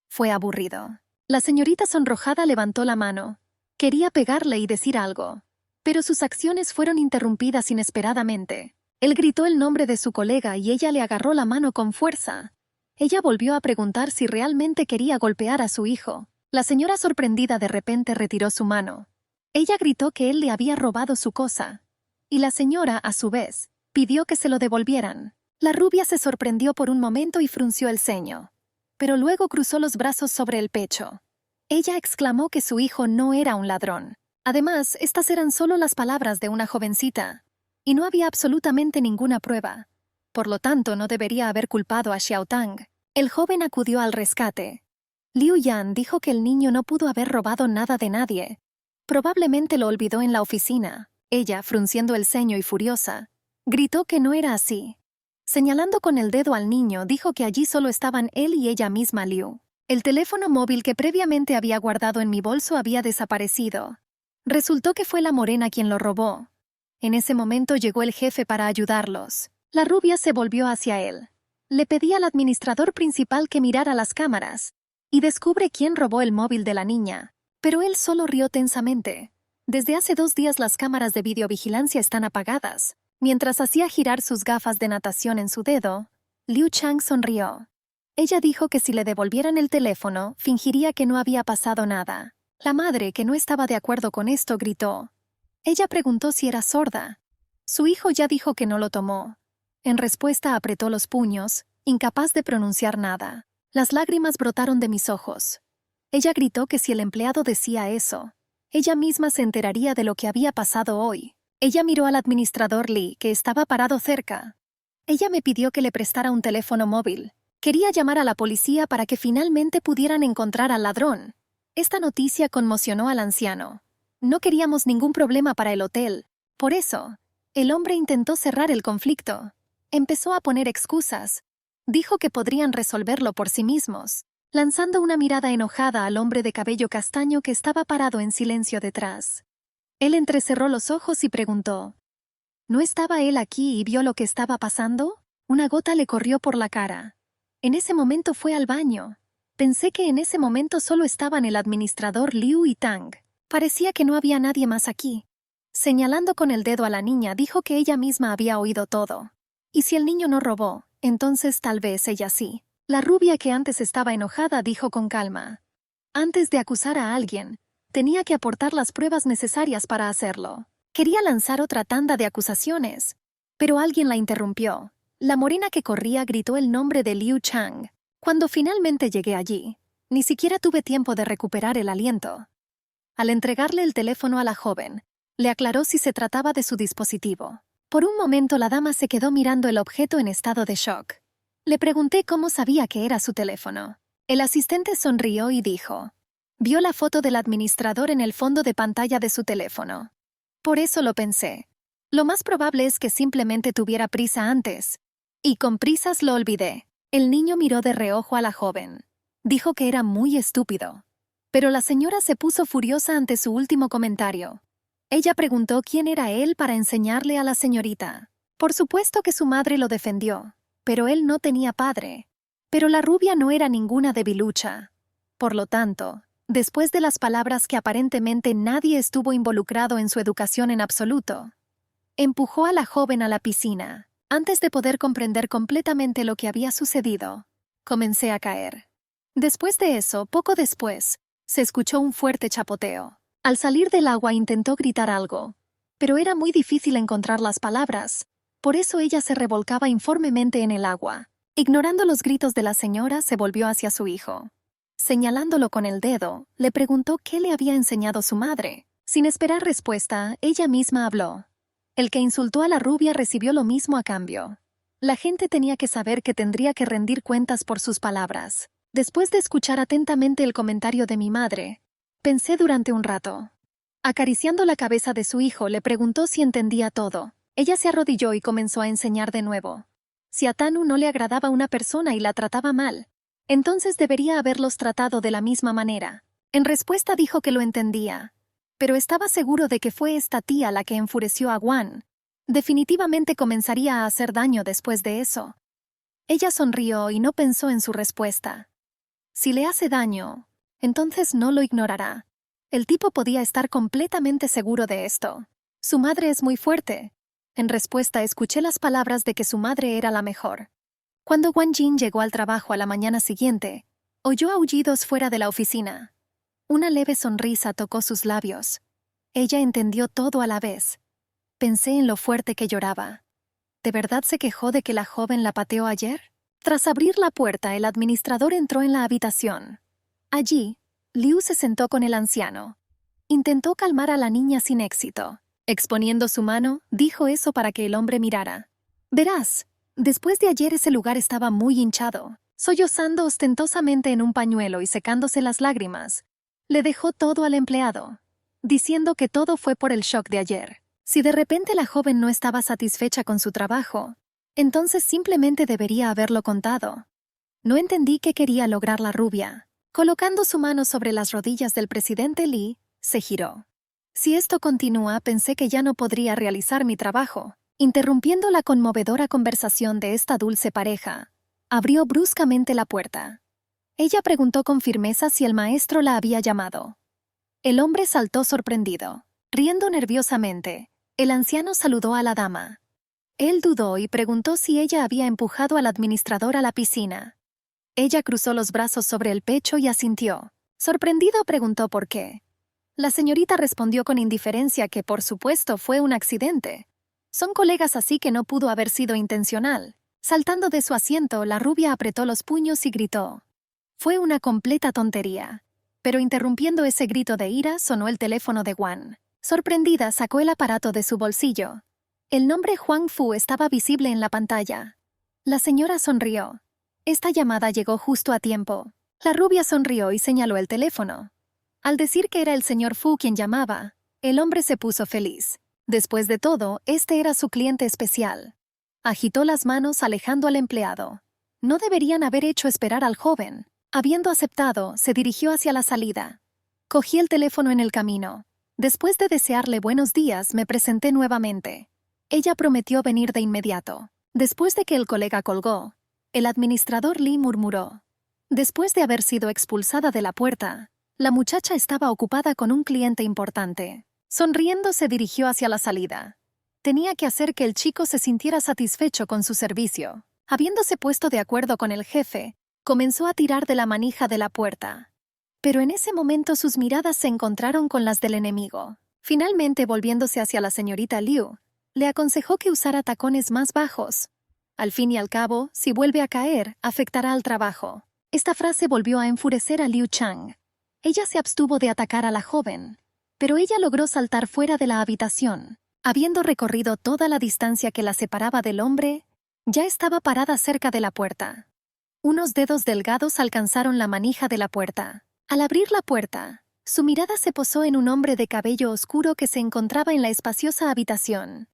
Fue aburrido. La señorita sonrojada levantó la mano. Quería pegarle y decir algo, pero sus acciones fueron interrumpidas inesperadamente. Él gritó el nombre de su colega y ella le agarró la mano con fuerza. Ella volvió a preguntar si realmente quería golpear a su hijo. La señora sorprendida de repente retiró su mano. Ella gritó que él le había robado su cosa. Y la señora, a su vez, pidió que se lo devolvieran. La rubia se sorprendió por un momento y frunció el ceño, pero luego cruzó los brazos sobre el pecho. Ella exclamó que su hijo no era un ladrón. Además, estas eran solo las palabras de una jovencita, y no había absolutamente ninguna prueba. Por lo tanto, no debería haber culpado a Xiao Tang. El joven acudió al rescate. Liu Yan dijo que el niño no pudo haber robado nada de nadie. Probablemente lo olvidó en la oficina. Ella, frunciendo el ceño y furiosa, gritó que no era así. Señalando con el dedo al niño, dijo que allí solo estaban él y ella misma, Liu. El teléfono móvil que previamente había guardado en mi bolso había desaparecido. Resultó que fue la morena quien lo robó. En ese momento llegó el jefe para ayudarlos. La rubia se volvió hacia él. Le pedí al administrador principal que mirara las cámaras y descubre quién robó el móvil de la niña. Pero él solo rió tensamente. Desde hace 2 días las cámaras de videovigilancia están apagadas. Mientras hacía girar sus gafas de natación en su dedo, Liu Chang sonrió. Ella dijo que si le devolvieran el teléfono, fingiría que no había pasado nada. La madre, que no estaba de acuerdo con esto, gritó. Ella preguntó si era sorda. Su hijo ya dijo que no lo tomó. En respuesta apretó los puños, incapaz de pronunciar nada. Las lágrimas brotaron de mis ojos. Ella gritó que si el empleado decía eso, ella misma se enteraría de lo que había pasado hoy. Ella miró al administrador Lee, que estaba parado cerca. Ella me pidió que le prestara un teléfono móvil. Quería llamar a la policía para que finalmente pudieran encontrar al ladrón. Esta noticia conmocionó al anciano. No queríamos ningún problema para el hotel. Por eso, el hombre intentó cerrar el conflicto. Empezó a poner excusas. Dijo que podrían resolverlo por sí mismos, lanzando una mirada enojada al hombre de cabello castaño que estaba parado en silencio detrás. Él entrecerró los ojos y preguntó. ¿No estaba él aquí y vio lo que estaba pasando? Una gota le corrió por la cara. En ese momento fue al baño. Pensé que en ese momento solo estaban el administrador Liu y Tang. Parecía que no había nadie más aquí. Señalando con el dedo a la niña, dijo que ella misma había oído todo. Y si el niño no robó, entonces tal vez ella sí. La rubia, que antes estaba enojada, dijo con calma. Antes de acusar a alguien, tenía que aportar las pruebas necesarias para hacerlo. Quería lanzar otra tanda de acusaciones, pero alguien la interrumpió. La morena que corría gritó el nombre de Liu Chang. Cuando finalmente llegué allí, ni siquiera tuve tiempo de recuperar el aliento. Al entregarle el teléfono a la joven, le aclaró si se trataba de su dispositivo. Por un momento la dama se quedó mirando el objeto en estado de shock. Le pregunté cómo sabía que era su teléfono. El asistente sonrió y dijo: vio la foto del administrador en el fondo de pantalla de su teléfono. Por eso lo pensé. Lo más probable es que simplemente tuviera prisa antes. Y con prisas lo olvidé. El niño miró de reojo a la joven. Dijo que era muy estúpido. Pero la señora se puso furiosa ante su último comentario. Ella preguntó quién era él para enseñarle a la señorita. Por supuesto que su madre lo defendió, pero él no tenía padre. Pero la rubia no era ninguna debilucha. Por lo tanto, después de las palabras que aparentemente nadie estuvo involucrado en su educación en absoluto, empujó a la joven a la piscina. Antes de poder comprender completamente lo que había sucedido, comencé a caer. Después de eso, poco después, se escuchó un fuerte chapoteo. Al salir del agua intentó gritar algo, pero era muy difícil encontrar las palabras, por eso ella se revolcaba informemente en el agua. Ignorando los gritos de la señora, se volvió hacia su hijo. Señalándolo con el dedo, le preguntó qué le había enseñado su madre. Sin esperar respuesta, ella misma habló. El que insultó a la rubia recibió lo mismo a cambio. La gente tenía que saber que tendría que rendir cuentas por sus palabras. Después de escuchar atentamente el comentario de mi madre, pensé durante un rato. Acariciando la cabeza de su hijo, le preguntó si entendía todo. Ella se arrodilló y comenzó a enseñar de nuevo. Si a Tanu no le agradaba una persona y la trataba mal, entonces debería haberlos tratado de la misma manera. En respuesta dijo que lo entendía, pero estaba seguro de que fue esta tía la que enfureció a Wan. Definitivamente comenzaría a hacer daño después de eso. Ella sonrió y no pensó en su respuesta. Si le hace daño, entonces no lo ignorará. El tipo podía estar completamente seguro de esto. Su madre es muy fuerte. En respuesta escuché las palabras de que su madre era la mejor. Cuando Wang Jin llegó al trabajo a la mañana siguiente, oyó aullidos fuera de la oficina. Una leve sonrisa tocó sus labios. Ella entendió todo a la vez. Pensé en lo fuerte que lloraba. ¿De verdad se quejó de que la joven la pateó ayer? Tras abrir la puerta, el administrador entró en la habitación. Allí, Liu se sentó con el anciano. Intentó calmar a la niña sin éxito. Exponiendo su mano, dijo eso para que el hombre mirara. Verás, después de ayer ese lugar estaba muy hinchado. Sollozando ostentosamente en un pañuelo y secándose las lágrimas, le dejó todo al empleado, diciendo que todo fue por el shock de ayer. Si de repente la joven no estaba satisfecha con su trabajo, entonces simplemente debería haberlo contado. No entendí qué quería lograr la rubia. Colocando su mano sobre las rodillas del presidente Lee, se giró. Si esto continúa, pensé que ya no podría realizar mi trabajo. Interrumpiendo la conmovedora conversación de esta dulce pareja, abrió bruscamente la puerta. Ella preguntó con firmeza si el maestro la había llamado. El hombre saltó sorprendido. Riendo nerviosamente, el anciano saludó a la dama. Él dudó y preguntó si ella había empujado al administrador a la piscina. Ella cruzó los brazos sobre el pecho y asintió. Sorprendido preguntó por qué. La señorita respondió con indiferencia que por supuesto fue un accidente. Son colegas así que no pudo haber sido intencional. Saltando de su asiento, la rubia apretó los puños y gritó. Fue una completa tontería. Pero interrumpiendo ese grito de ira, sonó el teléfono de Wan. Sorprendida, sacó el aparato de su bolsillo. El nombre Huang Fu estaba visible en la pantalla. La señora sonrió. Esta llamada llegó justo a tiempo. La rubia sonrió y señaló el teléfono. Al decir que era el señor Fu quien llamaba, el hombre se puso feliz. Después de todo, este era su cliente especial. Agitó las manos alejando al empleado. No deberían haber hecho esperar al joven. Habiendo aceptado, se dirigió hacia la salida. Cogí el teléfono en el camino. Después de desearle buenos días, me presenté nuevamente. Ella prometió venir de inmediato. Después de que el colega colgó, el administrador Lee murmuró. Después de haber sido expulsada de la puerta, la muchacha estaba ocupada con un cliente importante. Sonriendo se dirigió hacia la salida. Tenía que hacer que el chico se sintiera satisfecho con su servicio. Habiéndose puesto de acuerdo con el jefe, comenzó a tirar de la manija de la puerta. Pero en ese momento sus miradas se encontraron con las del enemigo. Finalmente, volviéndose hacia la señorita Liu, le aconsejó que usara tacones más bajos. Al fin y al cabo, si vuelve a caer, afectará al trabajo. Esta frase volvió a enfurecer a Liu Chang. Ella se abstuvo de atacar a la joven, pero ella logró saltar fuera de la habitación. Habiendo recorrido toda la distancia que la separaba del hombre, ya estaba parada cerca de la puerta. Unos dedos delgados alcanzaron la manija de la puerta. Al abrir la puerta, su mirada se posó en un hombre de cabello oscuro que se encontraba en la espaciosa habitación.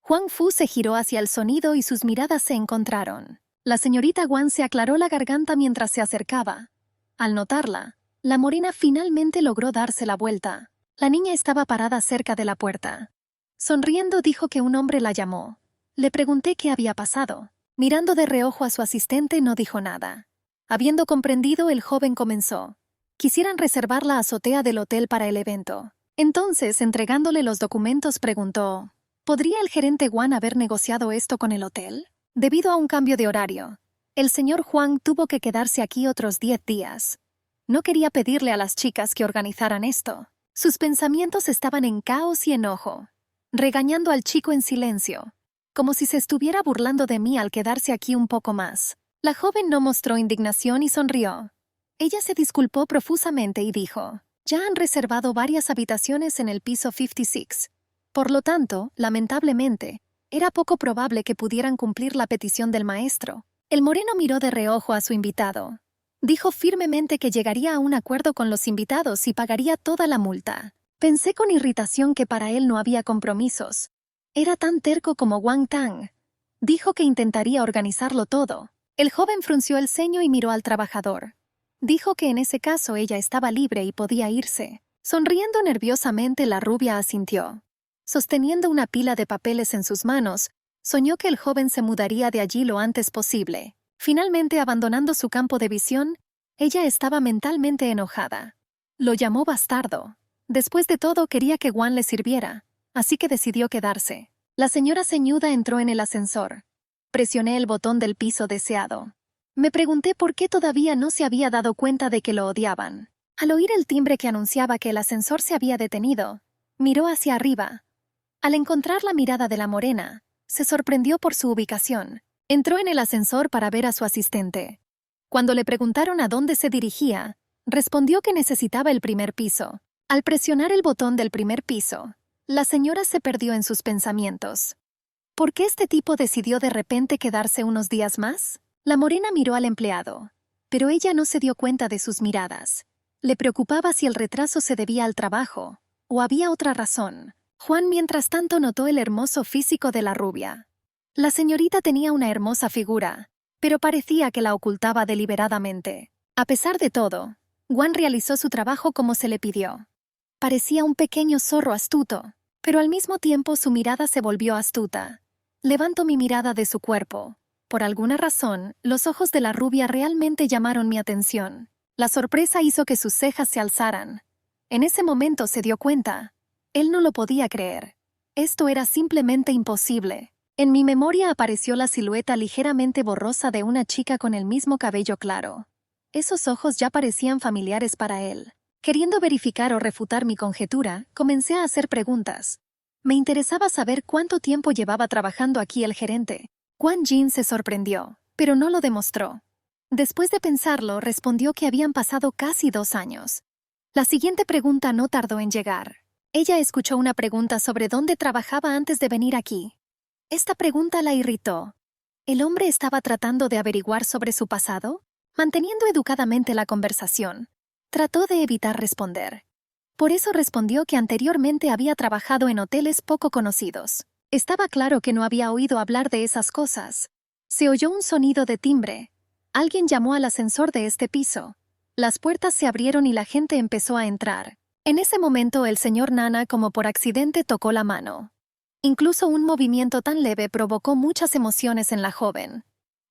Huang Fu se giró hacia el sonido y sus miradas se encontraron. La señorita Wang se aclaró la garganta mientras se acercaba. Al notarla, la morena finalmente logró darse la vuelta. La niña estaba parada cerca de la puerta. Sonriendo dijo que un hombre la llamó. Le pregunté qué había pasado. Mirando de reojo a su asistente no dijo nada. Habiendo comprendido, el joven comenzó. Quisieran reservar la azotea del hotel para el evento. Entonces, entregándole los documentos, preguntó, ¿podría el gerente Wang haber negociado esto con el hotel? Debido a un cambio de horario, el señor Huang tuvo que quedarse aquí otros 10 días. No quería pedirle a las chicas que organizaran esto. Sus pensamientos estaban en caos y enojo, regañando al chico en silencio, como si se estuviera burlando de mí al quedarse aquí un poco más. La joven no mostró indignación y sonrió. Ella se disculpó profusamente y dijo, ya han reservado varias habitaciones en el piso 56. Por lo tanto, lamentablemente, era poco probable que pudieran cumplir la petición del maestro. El moreno miró de reojo a su invitado. Dijo firmemente que llegaría a un acuerdo con los invitados y pagaría toda la multa. Pensé con irritación que para él no había compromisos. Era tan terco como Wang Tang. Dijo que intentaría organizarlo todo. El joven frunció el ceño y miró al trabajador. Dijo que en ese caso ella estaba libre y podía irse. Sonriendo nerviosamente, la rubia asintió. Sosteniendo una pila de papeles en sus manos, soñó que el joven se mudaría de allí lo antes posible. Finalmente, abandonando su campo de visión, ella estaba mentalmente enojada. Lo llamó bastardo. Después de todo, quería que Wang le sirviera, así que decidió quedarse. La señora ceñuda entró en el ascensor. Presioné el botón del piso deseado. Me pregunté por qué todavía no se había dado cuenta de que lo odiaban. Al oír el timbre que anunciaba que el ascensor se había detenido, miró hacia arriba. Al encontrar la mirada de la morena, se sorprendió por su ubicación. Entró en el ascensor para ver a su asistente. Cuando le preguntaron a dónde se dirigía, respondió que necesitaba el primer piso. Al presionar el botón del primer piso, la señora se perdió en sus pensamientos. ¿Por qué este tipo decidió de repente quedarse unos días más? La morena miró al empleado, pero ella no se dio cuenta de sus miradas. Le preocupaba si el retraso se debía al trabajo, o había otra razón. Juan, mientras tanto, notó el hermoso físico de la rubia. La señorita tenía una hermosa figura, pero parecía que la ocultaba deliberadamente. A pesar de todo, Juan realizó su trabajo como se le pidió. Parecía un pequeño zorro astuto, pero al mismo tiempo su mirada se volvió astuta. Levanto mi mirada de su cuerpo. Por alguna razón, los ojos de la rubia realmente llamaron mi atención. La sorpresa hizo que sus cejas se alzaran. En ese momento se dio cuenta. Él no lo podía creer. Esto era simplemente imposible. En mi memoria apareció la silueta ligeramente borrosa de una chica con el mismo cabello claro. Esos ojos ya parecían familiares para él. Queriendo verificar o refutar mi conjetura, comencé a hacer preguntas. Me interesaba saber cuánto tiempo llevaba trabajando aquí el gerente. Quan Jin se sorprendió, pero no lo demostró. Después de pensarlo, respondió que habían pasado casi 2 años. La siguiente pregunta no tardó en llegar. Ella escuchó una pregunta sobre dónde trabajaba antes de venir aquí. Esta pregunta la irritó. ¿El hombre estaba tratando de averiguar sobre su pasado? Manteniendo educadamente la conversación, trató de evitar responder. Por eso respondió que anteriormente había trabajado en hoteles poco conocidos. Estaba claro que no había oído hablar de esas cosas. Se oyó un sonido de timbre. Alguien llamó al ascensor de este piso. Las puertas se abrieron y la gente empezó a entrar. En ese momento el señor Nana, como por accidente, tocó la mano. Incluso un movimiento tan leve provocó muchas emociones en la joven.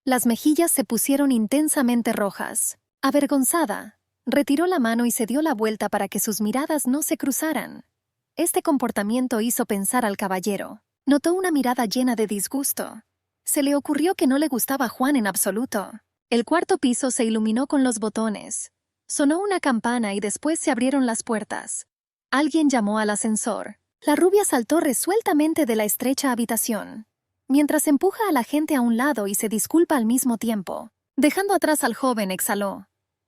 Las mejillas se pusieron intensamente rojas. Avergonzada, retiró la mano y se dio la vuelta para que sus miradas no se cruzaran. Este comportamiento hizo pensar al caballero. Notó una mirada llena de disgusto. Se le ocurrió que no le gustaba Juan en absoluto. El cuarto piso se iluminó con los botones. Sonó una campana y después se abrieron las puertas. Alguien llamó al ascensor. La rubia saltó resueltamente de la estrecha habitación, mientras empuja a la gente a un lado y se disculpa al mismo tiempo. Dejando atrás al joven, exhaló.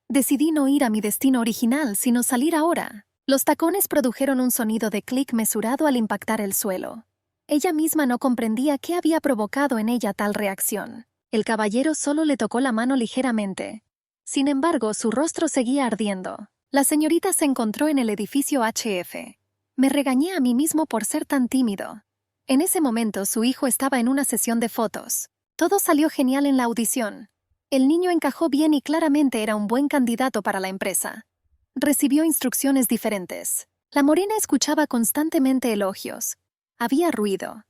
Decidí no ir a mi destino original, sino salir ahora. Los tacones produjeron un sonido de clic mesurado al impactar el suelo. Ella misma no comprendía qué había provocado en ella tal reacción. El caballero solo le tocó la mano ligeramente. Sin embargo, su rostro seguía ardiendo. La señorita se encontró en el edificio HF. Me regañé a mí mismo por ser tan tímido. En ese momento su hijo estaba en una sesión de fotos. Todo salió genial en la audición. El niño encajó bien y claramente era un buen candidato para la empresa. Recibió instrucciones diferentes. La morena escuchaba constantemente elogios. Había ruido.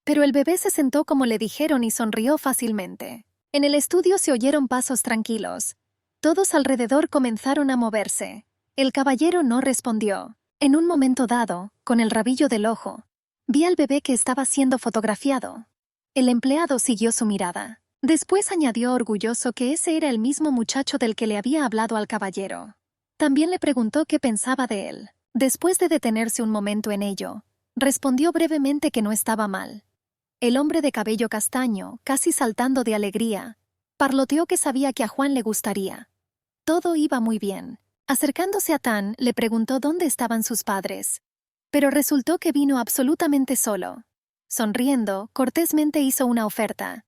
Pero el bebé se sentó como le dijeron y sonrió fácilmente. En el estudio se oyeron pasos tranquilos. Todos alrededor comenzaron a moverse. El caballero no respondió. En un momento dado, con el rabillo del ojo, vi al bebé que estaba siendo fotografiado. El empleado siguió su mirada. Después añadió orgulloso que ese era el mismo muchacho del que le había hablado al caballero. También le preguntó qué pensaba de él. Después de detenerse un momento en ello, respondió brevemente que no estaba mal. El hombre de cabello castaño, casi saltando de alegría, parloteó que sabía que a Juan le gustaría. Todo iba muy bien. Acercándose a Tan, le preguntó dónde estaban sus padres. Pero resultó que vino absolutamente solo. Sonriendo, cortésmente hizo una oferta.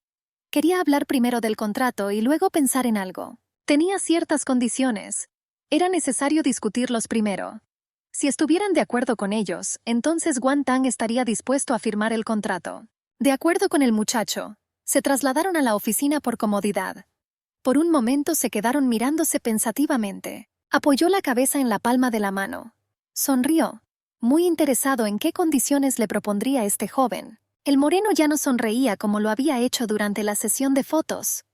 Quería hablar primero del contrato y luego pensar en algo. Tenía ciertas condiciones. Era necesario discutirlos primero. Si estuvieran de acuerdo con ellos, entonces Guan Tang estaría dispuesto a firmar el contrato. De acuerdo con el muchacho, se trasladaron a la oficina por comodidad. Por un momento se quedaron mirándose pensativamente. Apoyó la cabeza en la palma de la mano. Sonrió, muy interesado en qué condiciones le propondría este joven. El moreno ya no sonreía como lo había hecho durante la sesión de fotos.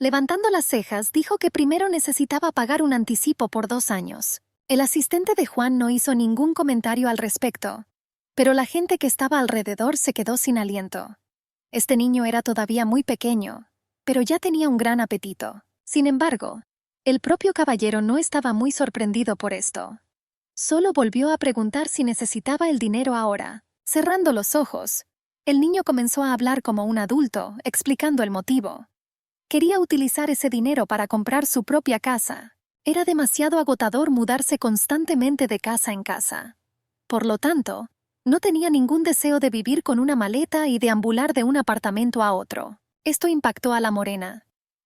Levantando las cejas, dijo que primero necesitaba pagar un anticipo por 2 años. El asistente de Juan no hizo ningún comentario al respecto, pero la gente que estaba alrededor se quedó sin aliento. Este niño era todavía muy pequeño, pero ya tenía un gran apetito. Sin embargo, el propio caballero no estaba muy sorprendido por esto. Solo volvió a preguntar si necesitaba el dinero ahora. Cerrando los ojos, el niño comenzó a hablar como un adulto, explicando el motivo. Quería utilizar ese dinero para comprar su propia casa. Era demasiado agotador mudarse constantemente de casa en casa. Por lo tanto, no tenía ningún deseo de vivir con una maleta y deambular de un apartamento a otro. Esto impactó a la morena.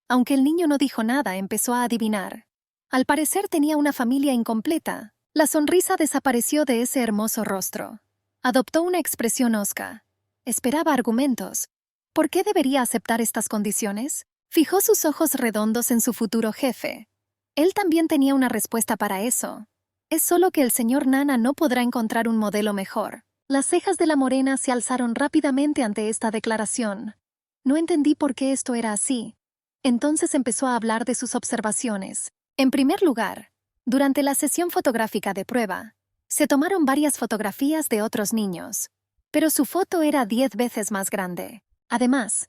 Aunque el niño no dijo nada, empezó a adivinar. Al parecer tenía una familia incompleta. La sonrisa desapareció de ese hermoso rostro. Adoptó una expresión hosca. Esperaba argumentos. ¿Por qué debería aceptar estas condiciones? Fijó sus ojos redondos en su futuro jefe. Él también tenía una respuesta para eso. Es solo que el señor Nana no podrá encontrar un modelo mejor. Las cejas de la morena se alzaron rápidamente ante esta declaración. No entendí por qué esto era así. Entonces empezó a hablar de sus observaciones. En primer lugar, durante la sesión fotográfica de prueba, se tomaron varias fotografías de otros niños, pero su foto era 10 veces más grande. Además,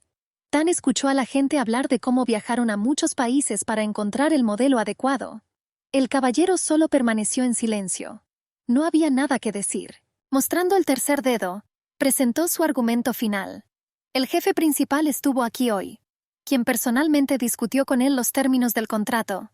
Tan escuchó a la gente hablar de cómo viajaron a muchos países para encontrar el modelo adecuado. El caballero solo permaneció en silencio. No había nada que decir. Mostrando el tercer dedo, presentó su argumento final. El jefe principal estuvo aquí hoy, quien personalmente discutió con él los términos del contrato.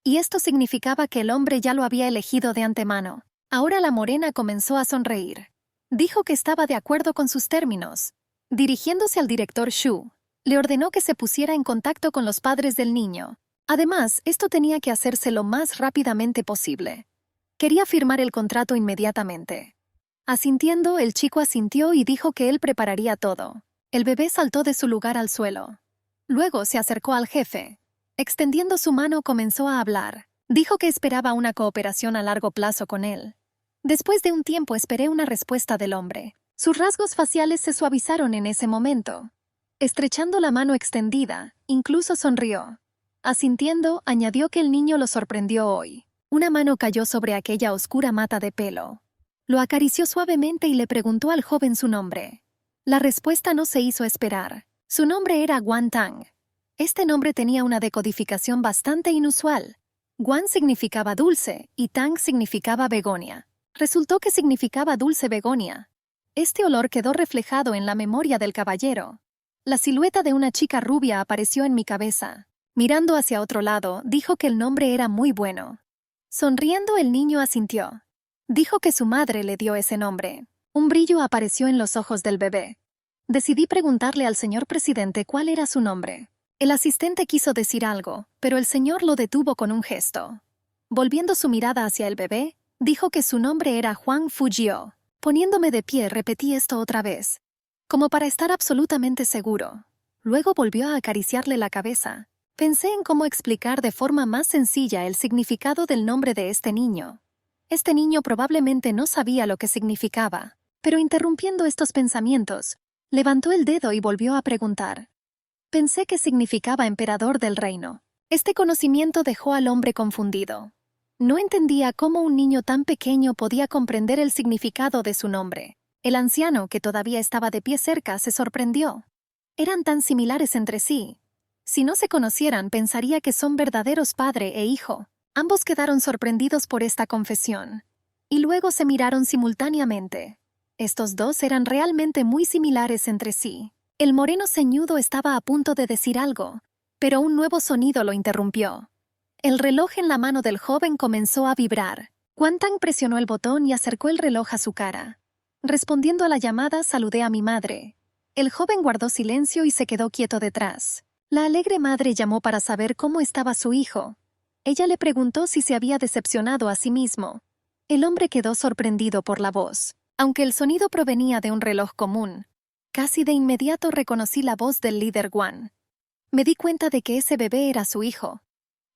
Y esto significaba que el hombre ya lo había elegido de antemano. Ahora la morena comenzó a sonreír. Dijo que estaba de acuerdo con sus términos. Dirigiéndose al director Shu, le ordenó que se pusiera en contacto con los padres del niño. Además, esto tenía que hacerse lo más rápidamente posible. Quería firmar el contrato inmediatamente. Asintiendo, el chico asintió y dijo que él prepararía todo. El bebé saltó de su lugar al suelo. Luego se acercó al jefe. Extendiendo su mano comenzó a hablar. Dijo que esperaba una cooperación a largo plazo con él. Después de un tiempo esperé una respuesta del hombre. Sus rasgos faciales se suavizaron en ese momento. Estrechando la mano extendida, incluso sonrió. Asintiendo, añadió que el niño lo sorprendió hoy. Una mano cayó sobre aquella oscura mata de pelo. Lo acarició suavemente y le preguntó al joven su nombre. La respuesta no se hizo esperar. Su nombre era Guan Tang. Este nombre tenía una decodificación bastante inusual. Guan significaba dulce y Tang significaba begonia. Resultó que significaba dulce begonia. Este olor quedó reflejado en la memoria del caballero. La silueta de una chica rubia apareció en mi cabeza. Mirando hacia otro lado, dijo que el nombre era muy bueno. Sonriendo, el niño asintió. Dijo que su madre le dio ese nombre. Un brillo apareció en los ojos del bebé. Decidí preguntarle al señor presidente cuál era su nombre. El asistente quiso decir algo, pero el señor lo detuvo con un gesto. Volviendo su mirada hacia el bebé, dijo que su nombre era Juan Fujio. Poniéndome de pie, repetí esto otra vez, como para estar absolutamente seguro. Luego volvió a acariciarle la cabeza. Pensé en cómo explicar de forma más sencilla el significado del nombre de este niño. Este niño probablemente no sabía lo que significaba, pero interrumpiendo estos pensamientos, levantó el dedo y volvió a preguntar. Pensé que significaba emperador del reino. Este conocimiento dejó al hombre confundido. No entendía cómo un niño tan pequeño podía comprender el significado de su nombre. El anciano, que todavía estaba de pie cerca, se sorprendió. Eran tan similares entre sí. Si no se conocieran, pensaría que son verdaderos padre e hijo. Ambos quedaron sorprendidos por esta confesión. Y luego se miraron simultáneamente. Estos dos eran realmente muy similares entre sí. El moreno ceñudo estaba a punto de decir algo, pero un nuevo sonido lo interrumpió. El reloj en la mano del joven comenzó a vibrar. Quantan presionó el botón y acercó el reloj a su cara. Respondiendo a la llamada, saludé a mi madre. El joven guardó silencio y se quedó quieto detrás. La alegre madre llamó para saber cómo estaba su hijo. Ella le preguntó si se había decepcionado a sí mismo. El hombre quedó sorprendido por la voz. Aunque el sonido provenía de un reloj común, casi de inmediato reconocí la voz del líder Guan. Me di cuenta de que ese bebé era su hijo.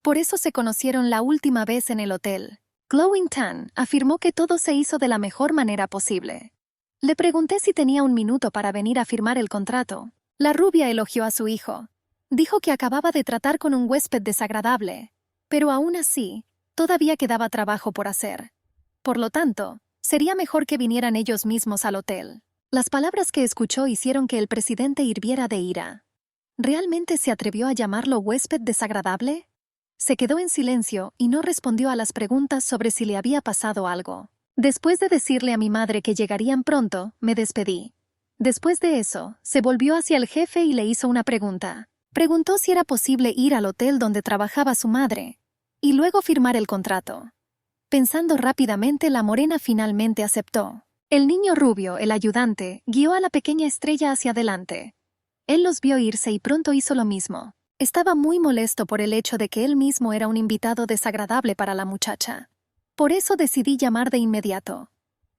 Por eso se conocieron la última vez en el hotel. Glowing Tan afirmó que todo se hizo de la mejor manera posible. Le pregunté si tenía un minuto para venir a firmar el contrato. La rubia elogió a su hijo. Dijo que acababa de tratar con un huésped desagradable, pero aún así, todavía quedaba trabajo por hacer. Por lo tanto, sería mejor que vinieran ellos mismos al hotel. Las palabras que escuchó hicieron que el presidente hirviera de ira. ¿Realmente se atrevió a llamarlo huésped desagradable? Se quedó en silencio y no respondió a las preguntas sobre si le había pasado algo. Después de decirle a mi madre que llegarían pronto, me despedí. Después de eso, se volvió hacia el jefe y le hizo una pregunta. Preguntó si era posible ir al hotel donde trabajaba su madre, y luego firmar el contrato. Pensando rápidamente, la morena finalmente aceptó. El niño rubio, el ayudante, guió a la pequeña estrella hacia adelante. Él los vio irse y pronto hizo lo mismo. Estaba muy molesto por el hecho de que él mismo era un invitado desagradable para la muchacha. Por eso decidí llamar de inmediato.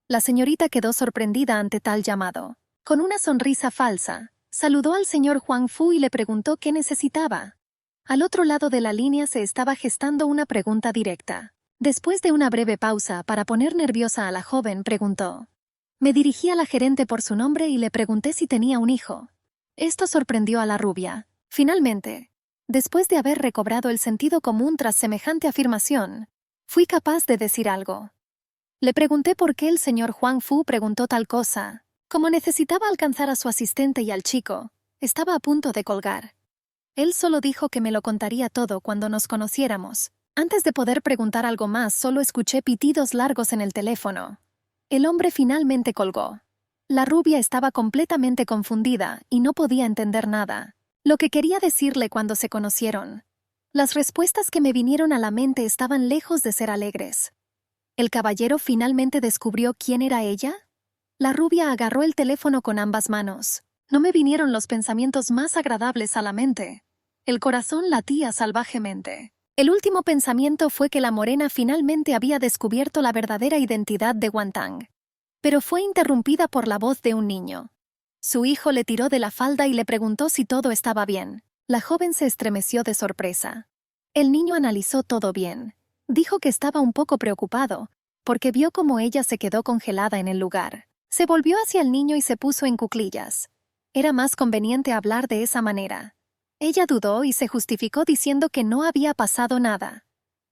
La señorita quedó sorprendida ante tal llamado. Con una sonrisa falsa, saludó al señor Huang Fu y le preguntó qué necesitaba. Al otro lado de la línea se estaba gestando una pregunta directa. Después de una breve pausa, para poner nerviosa a la joven, preguntó. Me dirigí a la gerente por su nombre y le pregunté si tenía un hijo. Esto sorprendió a la rubia. Finalmente, después de haber recobrado el sentido común tras semejante afirmación, fui capaz de decir algo. Le pregunté por qué el señor Huang Fu preguntó tal cosa. Como necesitaba alcanzar a su asistente y al chico, estaba a punto de colgar. Él solo dijo que me lo contaría todo cuando nos conociéramos. Antes de poder preguntar algo más, solo escuché pitidos largos en el teléfono. El hombre finalmente colgó. La rubia estaba completamente confundida y no podía entender nada. Lo que quería decirle cuando se conocieron. Las respuestas que me vinieron a la mente estaban lejos de ser alegres. ¿El caballero finalmente descubrió quién era ella? La rubia agarró el teléfono con ambas manos. No me vinieron los pensamientos más agradables a la mente. El corazón latía salvajemente. El último pensamiento fue que la morena finalmente había descubierto la verdadera identidad de Guantang. Pero fue interrumpida por la voz de un niño. Su hijo le tiró de la falda y le preguntó si todo estaba bien. La joven se estremeció de sorpresa. El niño analizó todo bien. Dijo que estaba un poco preocupado, porque vio cómo ella se quedó congelada en el lugar. Se volvió hacia el niño y se puso en cuclillas. Era más conveniente hablar de esa manera. Ella dudó y se justificó diciendo que no había pasado nada.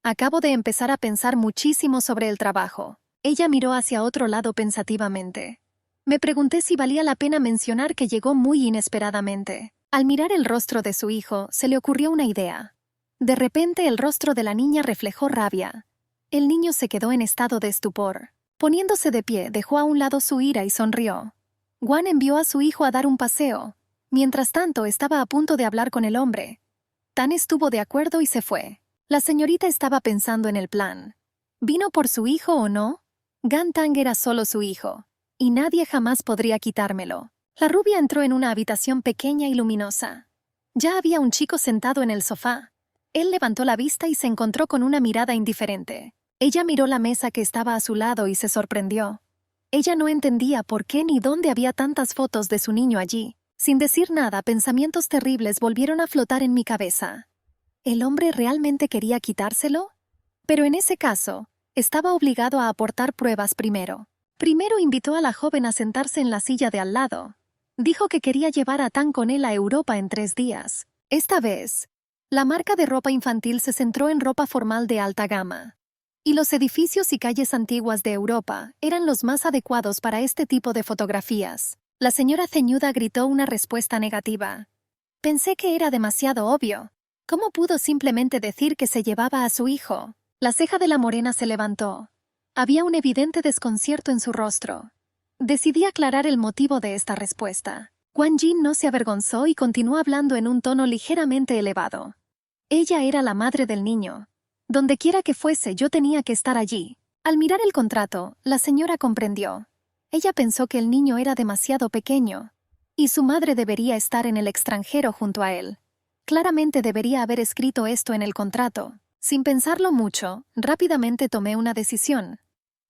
Acabo de empezar a pensar muchísimo sobre el trabajo. Ella miró hacia otro lado pensativamente. Me pregunté si valía la pena mencionar que llegó muy inesperadamente. Al mirar el rostro de su hijo, se le ocurrió una idea. De repente el rostro de la niña reflejó rabia. El niño se quedó en estado de estupor. Poniéndose de pie, dejó a un lado su ira y sonrió. Guan envió a su hijo a dar un paseo. Mientras tanto, estaba a punto de hablar con el hombre. Tan estuvo de acuerdo y se fue. La señorita estaba pensando en el plan. ¿Vino por su hijo o no? Gan Tang era solo su hijo, y nadie jamás podría quitármelo. La rubia entró en una habitación pequeña y luminosa. Ya había un chico sentado en el sofá. Él levantó la vista y se encontró con una mirada indiferente. Ella miró la mesa que estaba a su lado y se sorprendió. Ella no entendía por qué ni dónde había tantas fotos de su niño allí. Sin decir nada, pensamientos terribles volvieron a flotar en mi cabeza. ¿El hombre realmente quería quitárselo? Pero en ese caso, estaba obligado a aportar pruebas primero. Primero invitó a la joven a sentarse en la silla de al lado. Dijo que quería llevar a Tan con él a Europa en 3 días. Esta vez, la marca de ropa infantil se centró en ropa formal de alta gama. Y los edificios y calles antiguas de Europa eran los más adecuados para este tipo de fotografías. La señora ceñuda gritó una respuesta negativa. Pensé que era demasiado obvio. ¿Cómo pudo simplemente decir que se llevaba a su hijo? La ceja de la morena se levantó. Había un evidente desconcierto en su rostro. Decidí aclarar el motivo de esta respuesta. Guan Jin no se avergonzó y continuó hablando en un tono ligeramente elevado. Ella era la madre del niño. Donde quiera que fuese, yo tenía que estar allí. Al mirar el contrato, la señora comprendió. Ella pensó que el niño era demasiado pequeño, y su madre debería estar en el extranjero junto a él. Claramente debería haber escrito esto en el contrato. Sin pensarlo mucho, rápidamente tomé una decisión.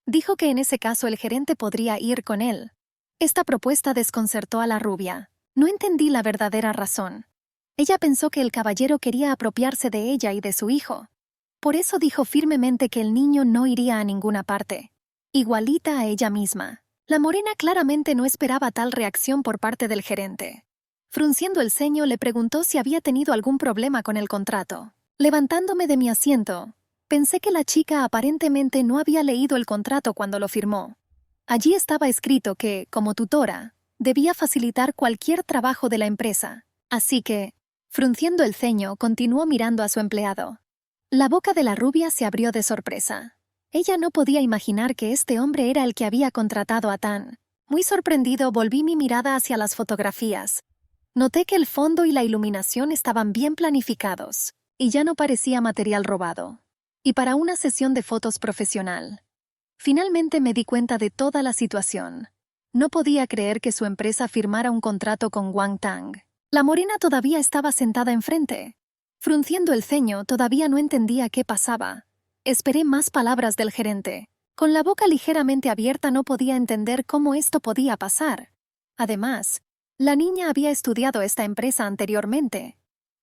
Dijo que en ese caso el gerente podría ir con él. Esta propuesta desconcertó a la rubia. No entendí la verdadera razón. Ella pensó que el caballero quería apropiarse de ella y de su hijo. Por eso dijo firmemente que el niño no iría a ninguna parte. Igualita a ella misma. La morena claramente no esperaba tal reacción por parte del gerente. Frunciendo el ceño, le preguntó si había tenido algún problema con el contrato. Levantándome de mi asiento, pensé que la chica aparentemente no había leído el contrato cuando lo firmó. Allí estaba escrito que, como tutora, debía facilitar cualquier trabajo de la empresa. Así que, frunciendo el ceño, continuó mirando a su empleado. La boca de la rubia se abrió de sorpresa. Ella no podía imaginar que este hombre era el que había contratado a Tan. Muy sorprendido, volví mi mirada hacia las fotografías. Noté que el fondo y la iluminación estaban bien planificados, y ya no parecía material robado. Y para una sesión de fotos profesional. Finalmente me di cuenta de toda la situación. No podía creer que su empresa firmara un contrato con Wang Tang. La morena todavía estaba sentada enfrente. Frunciendo el ceño, todavía no entendía qué pasaba. Esperé más palabras del gerente. Con la boca ligeramente abierta no podía entender cómo esto podía pasar. Además, la niña había estudiado esta empresa anteriormente.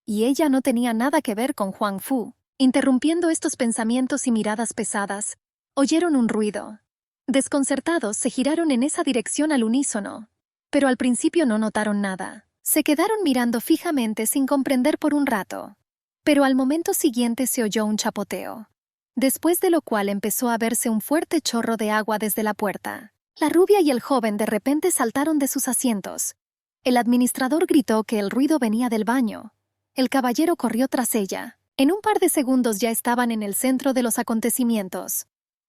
Y ella no tenía nada que ver con Huang Fu. Interrumpiendo estos pensamientos y miradas pesadas, oyeron un ruido. Desconcertados, se giraron en esa dirección al unísono. Pero al principio no notaron nada. Se quedaron mirando fijamente sin comprender por un rato. Pero al momento siguiente se oyó un chapoteo. Después de lo cual empezó a verse un fuerte chorro de agua desde la puerta. La rubia y el joven de repente saltaron de sus asientos. El administrador gritó que el ruido venía del baño. El caballero corrió tras ella. En un par de segundos ya estaban en el centro de los acontecimientos.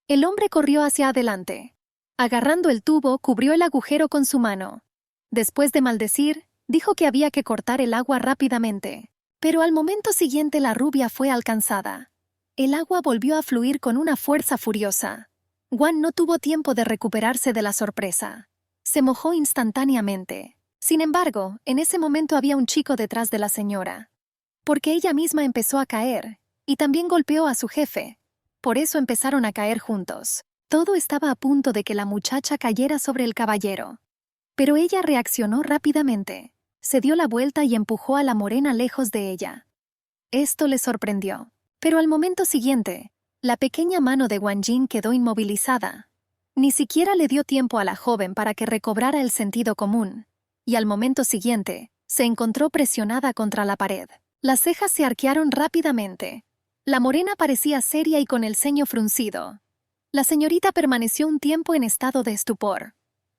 El hombre corrió hacia adelante. Agarrando el tubo, cubrió el agujero con su mano. Después de maldecir, dijo que había que cortar el agua rápidamente. Pero al momento siguiente la rubia fue alcanzada. El agua volvió a fluir con una fuerza furiosa. Guan no tuvo tiempo de recuperarse de la sorpresa. Se mojó instantáneamente. Sin embargo, en ese momento había un chico detrás de la señora. Porque ella misma empezó a caer, y también golpeó a su jefe. Por eso empezaron a caer juntos. Todo estaba a punto de que la muchacha cayera sobre el caballero. Pero ella reaccionó rápidamente. Se dio la vuelta y empujó a la morena lejos de ella. Esto le sorprendió. Pero al momento siguiente, la pequeña mano de Guan Jin quedó inmovilizada. Ni siquiera le dio tiempo a la joven para que recobrara el sentido común. Y al momento siguiente, se encontró presionada contra la pared. Las cejas se arquearon rápidamente. La morena parecía seria y con el ceño fruncido. La señorita permaneció un tiempo en estado de estupor.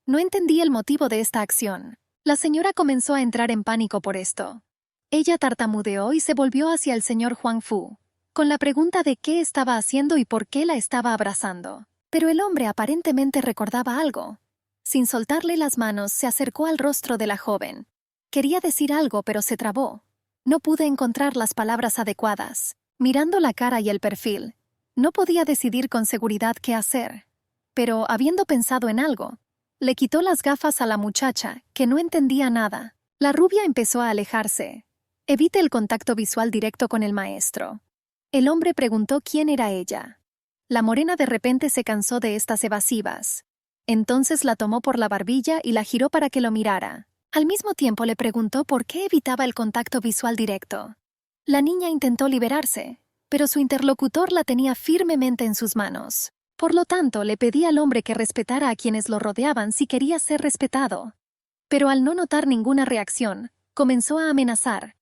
No entendía el motivo de esta acción. La señora comenzó a entrar en pánico por esto. Ella tartamudeó y se volvió hacia el señor Huang Fu, con la pregunta de qué estaba haciendo y por qué la estaba abrazando. Pero el hombre aparentemente recordaba algo. Sin soltarle las manos, se acercó al rostro de la joven. Quería decir algo, pero se trabó. No pude encontrar las palabras adecuadas. Mirando la cara y el perfil, no podía decidir con seguridad qué hacer. Pero, habiendo pensado en algo, le quitó las gafas a la muchacha, que no entendía nada. La rubia empezó a alejarse. Evite el contacto visual directo con el maestro. El hombre preguntó quién era ella. La morena de repente se cansó de estas evasivas. Entonces la tomó por la barbilla y la giró para que lo mirara. Al mismo tiempo le preguntó por qué evitaba el contacto visual directo. La niña intentó liberarse, pero su interlocutor la tenía firmemente en sus manos. Por lo tanto, le pedía al hombre que respetara a quienes lo rodeaban si quería ser respetado. Pero al no notar ninguna reacción, comenzó a amenazar.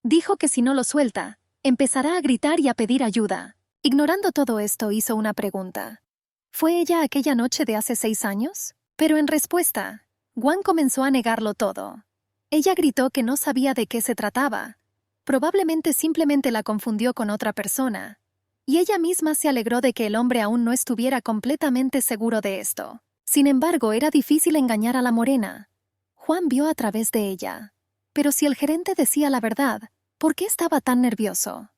Dijo que si no lo suelta, empezará a gritar y a pedir ayuda. Ignorando todo esto, hizo una pregunta. ¿Fue ella aquella noche de hace 6 años? Pero en respuesta, Wang comenzó a negarlo todo. Ella gritó que no sabía de qué se trataba. Probablemente simplemente la confundió con otra persona. Y ella misma se alegró de que el hombre aún no estuviera completamente seguro de esto. Sin embargo, era difícil engañar a la morena. Juan vio a través de ella. Pero si el gerente decía la verdad, ¿por qué estaba tan nervioso?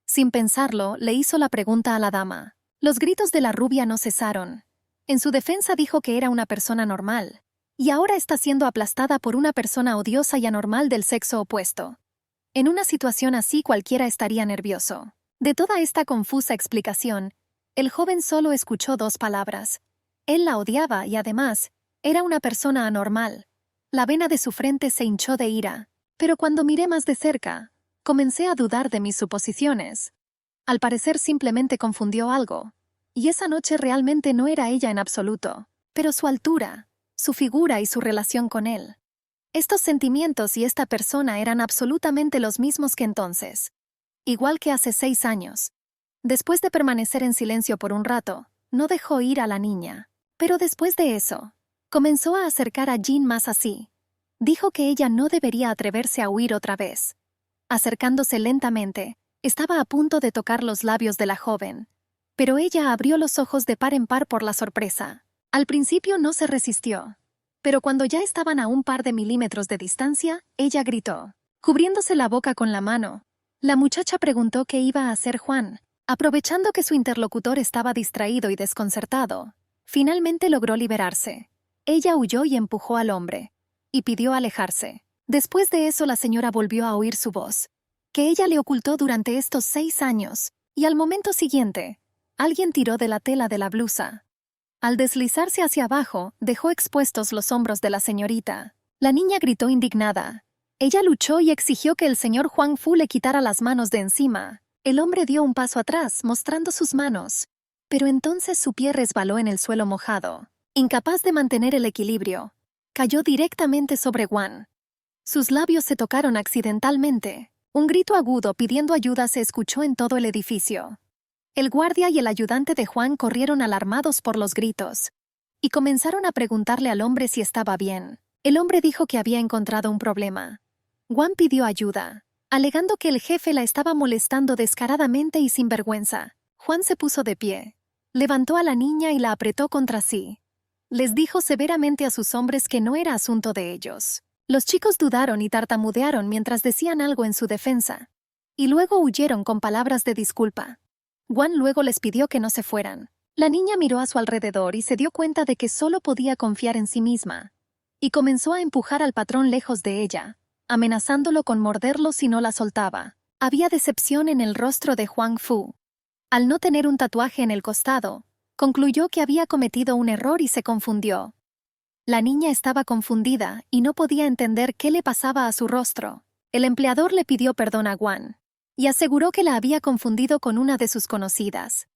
Sin pensarlo, le hizo la pregunta a la dama. Los gritos de la rubia no cesaron. En su defensa dijo que era una persona normal. Y ahora está siendo aplastada por una persona odiosa y anormal del sexo opuesto. En una situación así cualquiera estaría nervioso. De toda esta confusa explicación, el joven solo escuchó 2 palabras. Él la odiaba y además, era una persona anormal. La vena de su frente se hinchó de ira. Pero cuando miré más de cerca, comencé a dudar de mis suposiciones. Al parecer simplemente confundió algo. Y esa noche realmente no era ella en absoluto, pero su altura, su figura y su relación con él. Estos sentimientos y esta persona eran absolutamente los mismos que entonces. Igual que hace 6 años. Después de permanecer en silencio por un rato, no dejó ir a la niña. Pero después de eso, comenzó a acercar a Jin más así. Dijo que ella no debería atreverse a huir otra vez. Acercándose lentamente, estaba a punto de tocar los labios de la joven. Pero ella abrió los ojos de par en par por la sorpresa. Al principio no se resistió. Pero cuando ya estaban a un par de milímetros de distancia, ella gritó, cubriéndose la boca con la mano. La muchacha preguntó qué iba a hacer Juan. Aprovechando que su interlocutor estaba distraído y desconcertado, finalmente logró liberarse. Ella huyó y empujó al hombre. Y pidió alejarse. Después de eso la señora volvió a oír su voz, que ella le ocultó durante estos 6 años, y al momento siguiente, alguien tiró de la tela de la blusa. Al deslizarse hacia abajo, dejó expuestos los hombros de la señorita. La niña gritó indignada. Ella luchó y exigió que el señor Huang Fu le quitara las manos de encima. El hombre dio un paso atrás, mostrando sus manos. Pero entonces su pie resbaló en el suelo mojado. Incapaz de mantener el equilibrio, cayó directamente sobre Wang. Sus labios se tocaron accidentalmente. Un grito agudo pidiendo ayuda se escuchó en todo el edificio. El guardia y el ayudante de Juan corrieron alarmados por los gritos y comenzaron a preguntarle al hombre si estaba bien. El hombre dijo que había encontrado un problema. Juan pidió ayuda, alegando que el jefe la estaba molestando descaradamente y sin vergüenza. Juan se puso de pie, levantó a la niña y la apretó contra sí. Les dijo severamente a sus hombres que no era asunto de ellos. Los chicos dudaron y tartamudearon mientras decían algo en su defensa, y luego huyeron con palabras de disculpa. Juan luego les pidió que no se fueran. La niña miró a su alrededor y se dio cuenta de que solo podía confiar en sí misma, y comenzó a empujar al patrón lejos de ella, amenazándolo con morderlo si no la soltaba. Había decepción en el rostro de Huang Fu. Al no tener un tatuaje en el costado, concluyó que había cometido un error y se confundió. La niña estaba confundida y no podía entender qué le pasaba a su rostro. El empleador le pidió perdón a Juan y aseguró que la había confundido con una de sus conocidas.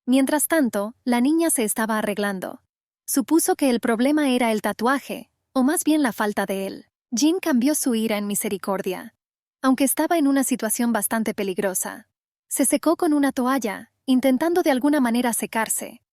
Mientras tanto, la niña se estaba arreglando. Supuso que el problema era el tatuaje, o más bien la falta de él. Jin cambió su ira en misericordia. Aunque estaba en una situación bastante peligrosa, se secó con una toalla, intentando de alguna manera secarse.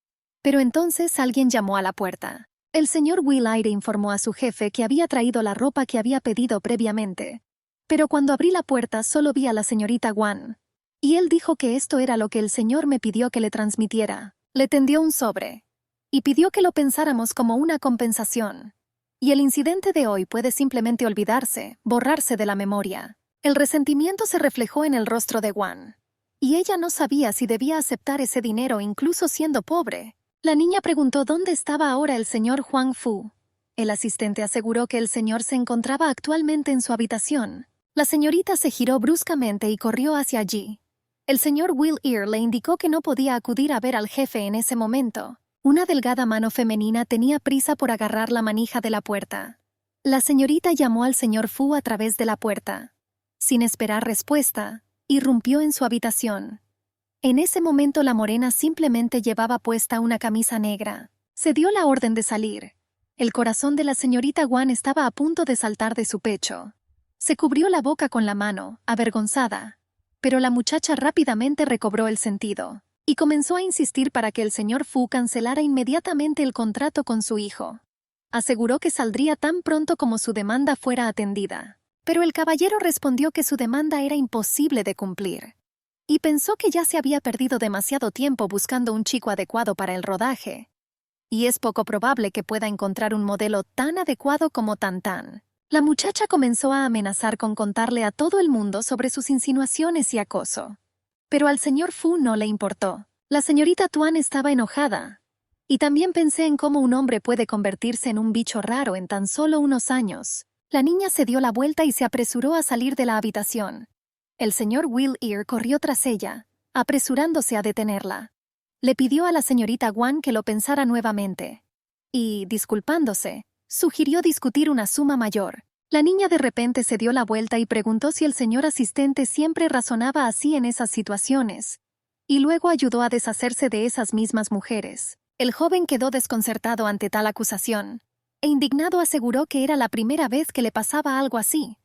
Pero entonces alguien llamó a la puerta. El señor Will Aire informó a su jefe que había traído la ropa que había pedido previamente. Pero cuando abrí la puerta solo vi a la señorita Guan. Y él dijo que esto era lo que el señor me pidió que le transmitiera. Le tendió un sobre. y pidió que lo pensáramos como una compensación. Y el incidente de hoy puede simplemente olvidarse, borrarse de la memoria. El resentimiento se reflejó en el rostro de Wan. Y ella no sabía si debía aceptar ese dinero incluso siendo pobre. La niña preguntó dónde estaba ahora el señor Huang Fu. El asistente aseguró que el señor se encontraba actualmente en su habitación. La señorita se giró bruscamente y corrió hacia allí. El señor Will Ear le indicó que no podía acudir a ver al jefe en ese momento. Una delgada mano femenina tenía prisa por agarrar la manija de la puerta. La señorita llamó al señor Fu a través de la puerta. Sin esperar respuesta, irrumpió en su habitación. En ese momento la morena simplemente llevaba puesta una camisa negra. Se dio la orden de salir. El corazón de la señorita Wan estaba a punto de saltar de su pecho. Se cubrió la boca con la mano, avergonzada. Pero la muchacha rápidamente recobró el sentido y comenzó a insistir para que el señor Fu cancelara inmediatamente el contrato con su hijo. Aseguró que saldría tan pronto como su demanda fuera atendida. Pero el caballero respondió que su demanda era imposible de cumplir. Y pensó que ya se había perdido demasiado tiempo buscando un chico adecuado para el rodaje. Y es poco probable que pueda encontrar un modelo tan adecuado como Tan. La muchacha comenzó a amenazar con contarle a todo el mundo sobre sus insinuaciones y acoso. Pero al señor Fu no le importó. La señorita Tuan estaba enojada. Y también pensé en cómo un hombre puede convertirse en un bicho raro en tan solo unos años. La niña se dio la vuelta y se apresuró a salir de la habitación. El señor Will Ear corrió tras ella, apresurándose a detenerla. Le pidió a la señorita Wan que lo pensara nuevamente. Y, disculpándose, sugirió discutir una suma mayor. La niña de repente se dio la vuelta y preguntó si el señor asistente siempre razonaba así en esas situaciones. Y luego ayudó a deshacerse de esas mismas mujeres. El joven quedó desconcertado ante tal acusación, e indignado aseguró que era la primera vez que le pasaba algo así.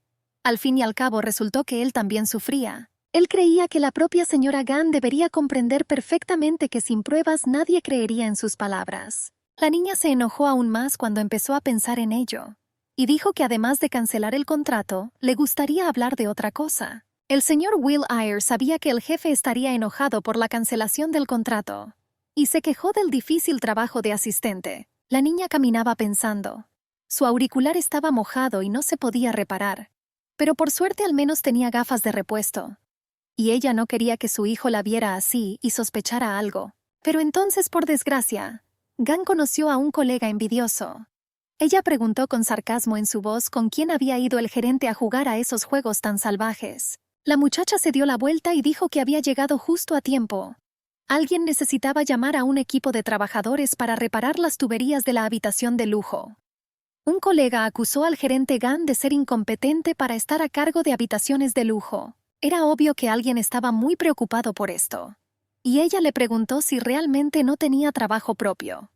Al fin y al cabo resultó que él también sufría. Él creía que la propia señora Gan debería comprender perfectamente que sin pruebas nadie creería en sus palabras. La niña se enojó aún más cuando empezó a pensar en ello, y dijo que además de cancelar el contrato, le gustaría hablar de otra cosa. El señor Will Ear sabía que el jefe estaría enojado por la cancelación del contrato, y se quejó del difícil trabajo de asistente. La niña caminaba pensando. Su auricular estaba mojado y no se podía reparar, pero por suerte al menos tenía gafas de repuesto. Y ella no quería que su hijo la viera así y sospechara algo. Pero entonces, por desgracia, Gan conoció a un colega envidioso. Ella preguntó con sarcasmo en su voz con quién había ido el gerente a jugar a esos juegos tan salvajes. La muchacha se dio la vuelta y dijo que había llegado justo a tiempo. Alguien necesitaba llamar a un equipo de trabajadores para reparar las tuberías de la habitación de lujo. Un colega acusó al gerente Gan de ser incompetente para estar a cargo de habitaciones de lujo. Era obvio que alguien estaba muy preocupado por esto. Y ella le preguntó si realmente no tenía trabajo propio.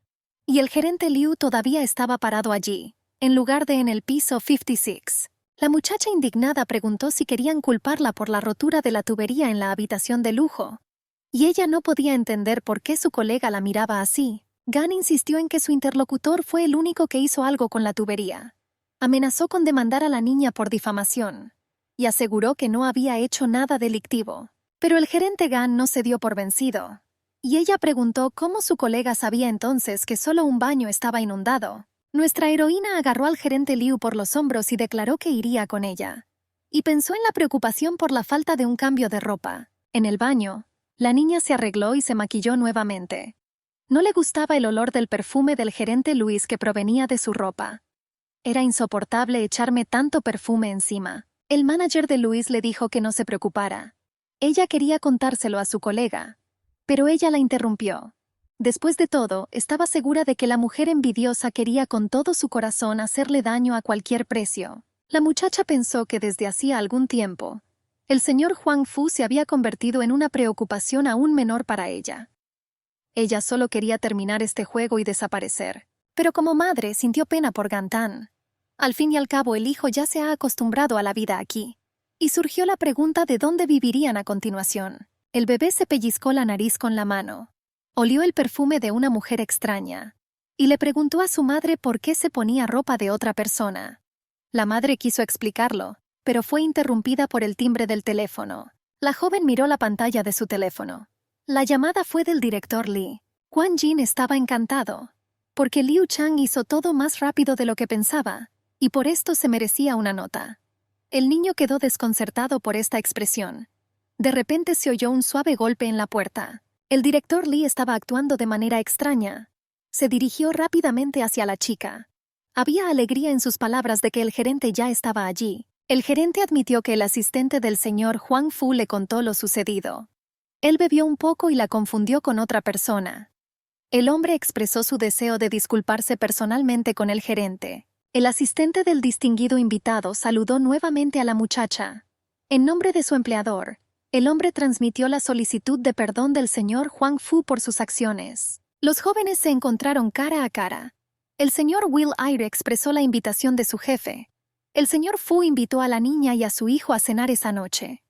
Y el gerente Liu todavía estaba parado allí, en lugar de en el piso 56. La muchacha indignada preguntó si querían culparla por la rotura de la tubería en la habitación de lujo. Y ella no podía entender por qué su colega la miraba así. Gan insistió en que su interlocutor fue el único que hizo algo con la tubería. Amenazó con demandar a la niña por difamación y aseguró que no había hecho nada delictivo. Pero el gerente Gan no se dio por vencido. Y ella preguntó cómo su colega sabía entonces que solo un baño estaba inundado. Nuestra heroína agarró al gerente Liu por los hombros y declaró que iría con ella. Y pensó en la preocupación por la falta de un cambio de ropa. En el baño, la niña se arregló y se maquilló nuevamente. No le gustaba el olor del perfume del gerente Luis que provenía de su ropa. Era insoportable echarme tanto perfume encima. El manager de Luis le dijo que no se preocupara. Ella quería contárselo a su colega, pero ella la interrumpió. Después de todo, estaba segura de que la mujer envidiosa quería con todo su corazón hacerle daño a cualquier precio. La muchacha pensó que desde hacía algún tiempo, el señor Huang Fu se había convertido en una preocupación aún menor para ella. Ella solo quería terminar este juego y desaparecer. Pero como madre sintió pena por Gantan. Al fin y al cabo el hijo ya se ha acostumbrado a la vida aquí. Y surgió la pregunta de dónde vivirían a continuación. El bebé se pellizcó la nariz con la mano. Olió el perfume de una mujer extraña. Y le preguntó a su madre por qué se ponía ropa de otra persona. La madre quiso explicarlo, pero fue interrumpida por el timbre del teléfono. La joven miró la pantalla de su teléfono. La llamada fue del director Lee. Quan Jin estaba encantado. porque Liu Chang hizo todo más rápido de lo que pensaba, y por esto se merecía una nota. El niño quedó desconcertado por esta expresión. De repente se oyó un suave golpe en la puerta. El director Lee estaba actuando de manera extraña. Se dirigió rápidamente hacia la chica. Había alegría en sus palabras de que el gerente ya estaba allí. El gerente admitió que el asistente del señor Huang Fu le contó lo sucedido. Él bebió un poco y la confundió con otra persona. El hombre expresó su deseo de disculparse personalmente con el gerente. El asistente del distinguido invitado saludó nuevamente a la muchacha. En nombre de su empleador, el hombre transmitió la solicitud de perdón del señor Huang Fu por sus acciones. Los jóvenes se encontraron cara a cara. El señor Will Aire expresó la invitación de su jefe. El señor Fu invitó a la niña y a su hijo a cenar esa noche.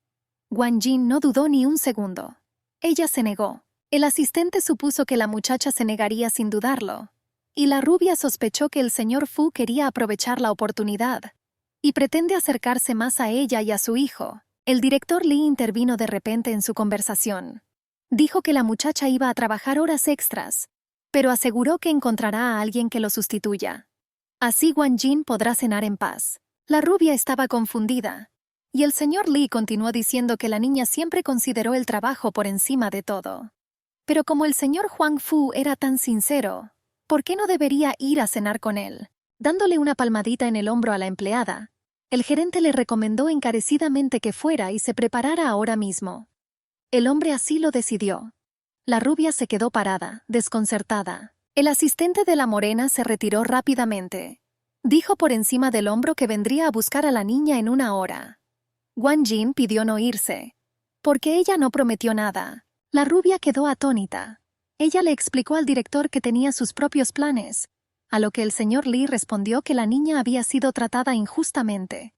Wang Jin no dudó ni un segundo. Ella se negó. El asistente supuso que la muchacha se negaría sin dudarlo. Y la rubia sospechó que el señor Fu quería aprovechar la oportunidad. Y pretende acercarse más a ella y a su hijo. El director Lee intervino de repente en su conversación. Dijo que la muchacha iba a trabajar horas extras, pero aseguró que encontrará a alguien que lo sustituya. Así Wang Jin podrá cenar en paz. La rubia estaba confundida. Y el señor Lee continuó diciendo que la niña siempre consideró el trabajo por encima de todo. Pero como el señor Huang Fu era tan sincero, ¿por qué no debería ir a cenar con él? Dándole una palmadita en el hombro a la empleada, el gerente le recomendó encarecidamente que fuera y se preparara ahora mismo. El hombre así lo decidió. La rubia se quedó parada, desconcertada. El asistente de la morena se retiró rápidamente. Dijo por encima del hombro que vendría a buscar a la niña en una hora. Wang Jin pidió no irse, porque ella no prometió nada. La rubia quedó atónita. Ella le explicó al director que tenía sus propios planes, a lo que el señor Lee respondió que la niña había sido tratada injustamente.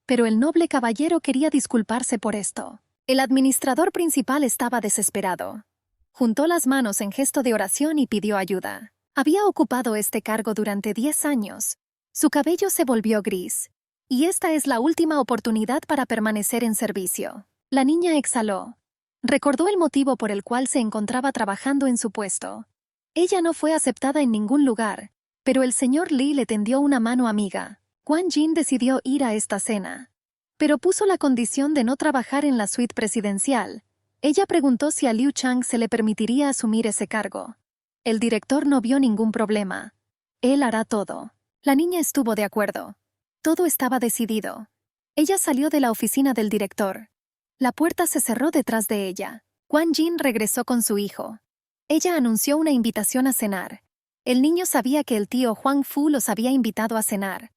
Pero el noble caballero quería disculparse por esto. El administrador principal estaba desesperado. Juntó las manos en gesto de oración y pidió ayuda. Había ocupado este cargo durante 10 años. Su cabello se volvió gris. Y esta es la última oportunidad para permanecer en servicio. La niña exhaló. Recordó el motivo por el cual se encontraba trabajando en su puesto. Ella no fue aceptada en ningún lugar, pero el señor Lee le tendió una mano amiga. Wang Jin decidió ir a esta cena, pero puso la condición de no trabajar en la suite presidencial. Ella preguntó si a Liu Chang se le permitiría asumir ese cargo. El director no vio ningún problema. Él hará todo. La niña estuvo de acuerdo. Todo estaba decidido. Ella salió de la oficina del director. La puerta se cerró detrás de ella. Wang Jin regresó con su hijo. Ella anunció una invitación a cenar. El niño sabía que el tío Huang Fu los había invitado a cenar,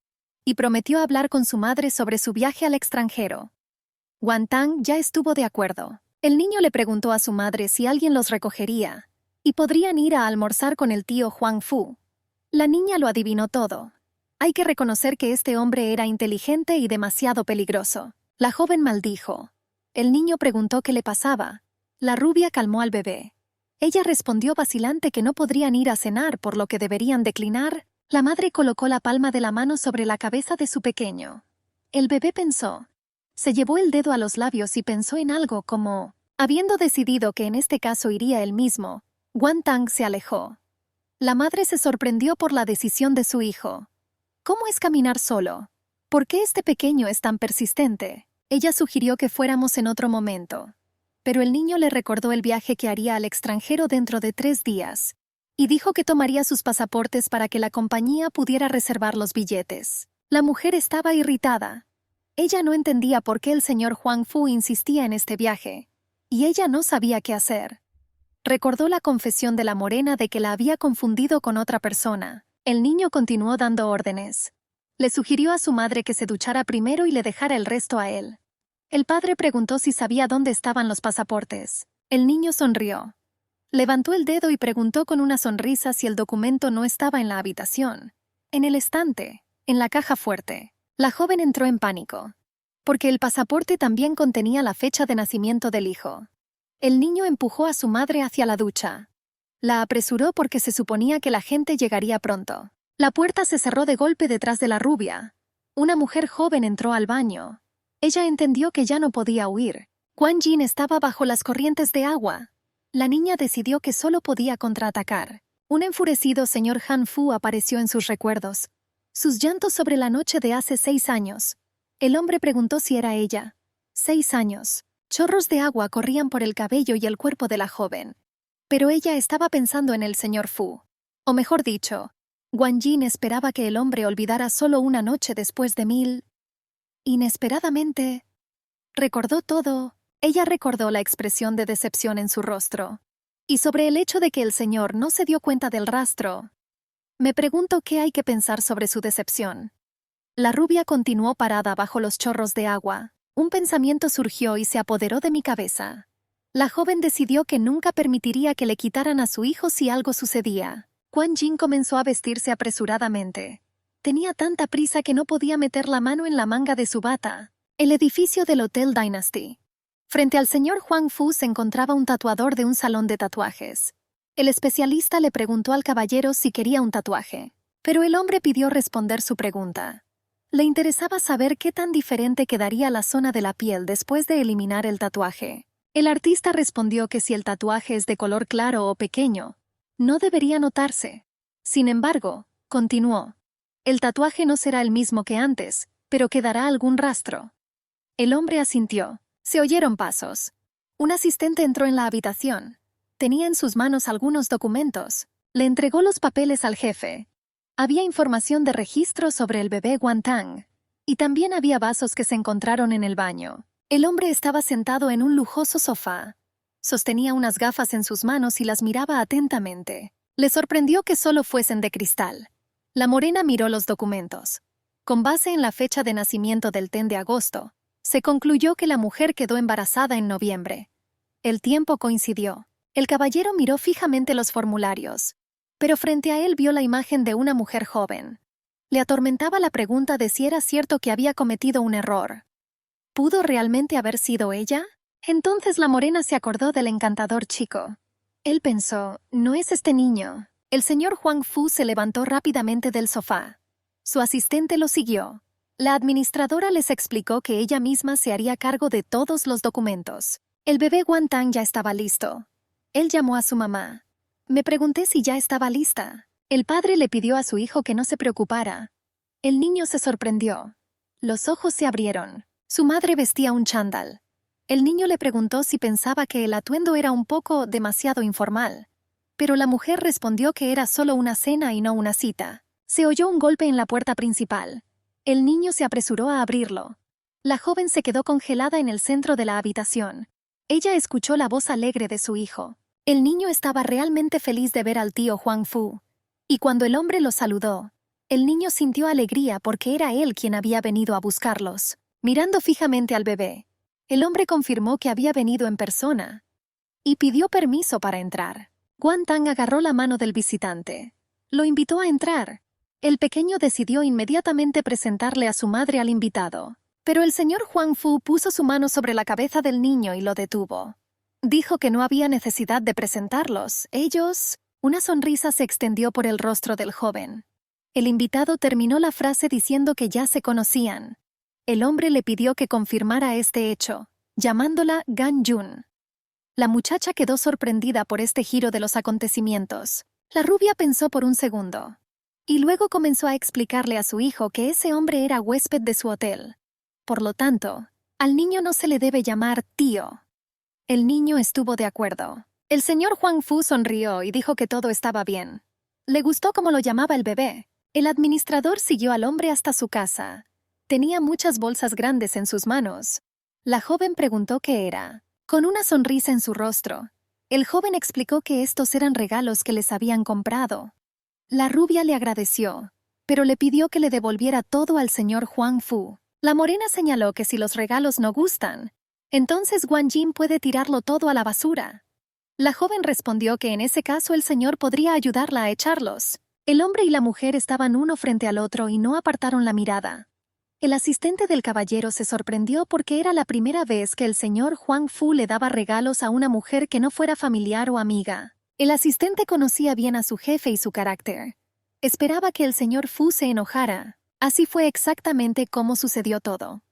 y prometió hablar con su madre sobre su viaje al extranjero. Wang Tang ya estuvo de acuerdo. El niño le preguntó a su madre si alguien los recogería, y podrían ir a almorzar con el tío Huang Fu. La niña lo adivinó todo. Hay que reconocer que este hombre era inteligente y demasiado peligroso. La joven maldijo. El niño preguntó qué le pasaba. La rubia calmó al bebé. Ella respondió vacilante que no podrían ir a cenar, por lo que deberían declinar. La madre colocó la palma de la mano sobre la cabeza de su pequeño. El bebé pensó. Se llevó el dedo a los labios y pensó en algo como, habiendo decidido que en este caso iría él mismo, Wang Tang se alejó. La madre se sorprendió por la decisión de su hijo. ¿Cómo es caminar solo? ¿Por qué este pequeño es tan persistente? Ella sugirió que fuéramos en otro momento. Pero el niño le recordó el viaje que haría al extranjero dentro de 3 días, y dijo que tomaría sus pasaportes para que la compañía pudiera reservar los billetes. La mujer estaba irritada. Ella no entendía por qué el señor Huang Fu insistía en este viaje, y ella no sabía qué hacer. Recordó la confesión de la morena de que la había confundido con otra persona. El niño continuó dando órdenes. Le sugirió a su madre que se duchara primero y le dejara el resto a él. El padre preguntó si sabía dónde estaban los pasaportes. El niño sonrió. Levantó el dedo y preguntó con una sonrisa si el documento no estaba en la habitación. En el estante, en la caja fuerte. La joven entró en pánico, porque el pasaporte también contenía la fecha de nacimiento del hijo. El niño empujó a su madre hacia la ducha. La apresuró porque se suponía que la gente llegaría pronto. La puerta se cerró de golpe detrás de la rubia. Una mujer joven entró al baño. Ella entendió que ya no podía huir. Wang Jin estaba bajo las corrientes de agua. La niña decidió que solo podía contraatacar. Un enfurecido señor Han Fu apareció en sus recuerdos. Sus llantos sobre la noche de hace 6 años. El hombre preguntó si era ella. 6 años. Chorros de agua corrían por el cabello y el cuerpo de la joven. Pero ella estaba pensando en el señor Fu. O mejor dicho, Guan Yin esperaba que el hombre olvidara solo una noche después de 1000. Inesperadamente, recordó todo. Ella recordó la expresión de decepción en su rostro. Y sobre el hecho de que el señor no se dio cuenta del rastro. Me pregunto qué hay que pensar sobre su decepción. La rubia continuó parada bajo los chorros de agua. Un pensamiento surgió y se apoderó de mi cabeza. La joven decidió que nunca permitiría que le quitaran a su hijo si algo sucedía. Guan Yin comenzó a vestirse apresuradamente. Tenía tanta prisa que no podía meter la mano en la manga de su bata. El edificio del Hotel Dynasty. Frente al señor Huang Fu se encontraba un tatuador de un salón de tatuajes. El especialista le preguntó al caballero si quería un tatuaje, pero el hombre pidió responder su pregunta. Le interesaba saber qué tan diferente quedaría la zona de la piel después de eliminar el tatuaje. El artista respondió que si el tatuaje es de color claro o pequeño, no debería notarse. Sin embargo, continuó, el tatuaje no será el mismo que antes, pero quedará algún rastro. El hombre asintió. Se oyeron pasos. Un asistente entró en la habitación. Tenía en sus manos algunos documentos. Le entregó los papeles al jefe. Había información de registro sobre el bebé Guantang. Y también había vasos que se encontraron en el baño. El hombre estaba sentado en un lujoso sofá. Sostenía unas gafas en sus manos y las miraba atentamente. Le sorprendió que solo fuesen de cristal. La morena miró los documentos. Con base en la fecha de nacimiento del Ten de agosto, se concluyó que la mujer quedó embarazada en noviembre. El tiempo coincidió. El caballero miró fijamente los formularios, pero frente a él vio la imagen de una mujer joven. Le atormentaba la pregunta de si era cierto que había cometido un error. ¿Pudo realmente haber sido ella? Entonces la morena se acordó del encantador chico. Él pensó, no es este niño. El señor Huang Fu se levantó rápidamente del sofá. Su asistente lo siguió. La administradora les explicó que ella misma se haría cargo de todos los documentos. El bebé Guantang ya estaba listo. Él llamó a su mamá. Me pregunté si ya estaba lista. El padre le pidió a su hijo que no se preocupara. El niño se sorprendió. Los ojos se abrieron. Su madre vestía un chándal. El niño le preguntó si pensaba que el atuendo era un poco demasiado informal. Pero la mujer respondió que era solo una cena y no una cita. Se oyó un golpe en la puerta principal. El niño se apresuró a abrirlo. La joven se quedó congelada en el centro de la habitación. Ella escuchó la voz alegre de su hijo. El niño estaba realmente feliz de ver al tío Huang Fu. Y cuando el hombre lo saludó, el niño sintió alegría porque era él quien había venido a buscarlos. Mirando fijamente al bebé, el hombre confirmó que había venido en persona y pidió permiso para entrar. Guantang agarró la mano del visitante. Lo invitó a entrar. El pequeño decidió inmediatamente presentarle a su madre al invitado. Pero el señor Huang Fu puso su mano sobre la cabeza del niño y lo detuvo. Dijo que no había necesidad de presentarlos. Ellos... Una sonrisa se extendió por el rostro del joven. El invitado terminó la frase diciendo que ya se conocían. El hombre le pidió que confirmara este hecho, llamándola Gan Yun. La muchacha quedó sorprendida por este giro de los acontecimientos. La rubia pensó por un segundo. Y luego comenzó a explicarle a su hijo que ese hombre era huésped de su hotel. Por lo tanto, al niño no se le debe llamar tío. El niño estuvo de acuerdo. El señor Huang Fu sonrió y dijo que todo estaba bien. Le gustó cómo lo llamaba el bebé. El administrador siguió al hombre hasta su casa. Tenía muchas bolsas grandes en sus manos. La joven preguntó qué era. Con una sonrisa en su rostro, el joven explicó que estos eran regalos que les habían comprado. La rubia le agradeció, pero le pidió que le devolviera todo al señor Huang Fu. La morena señaló que si los regalos no gustan, entonces Guan Yin puede tirarlo todo a la basura. La joven respondió que en ese caso el señor podría ayudarla a echarlos. El hombre y la mujer estaban uno frente al otro y no apartaron la mirada. El asistente del caballero se sorprendió porque era la primera vez que el señor Huang Fu le daba regalos a una mujer que no fuera familiar o amiga. El asistente conocía bien a su jefe y su carácter. Esperaba que el señor Fu se enojara. Así fue exactamente como sucedió todo.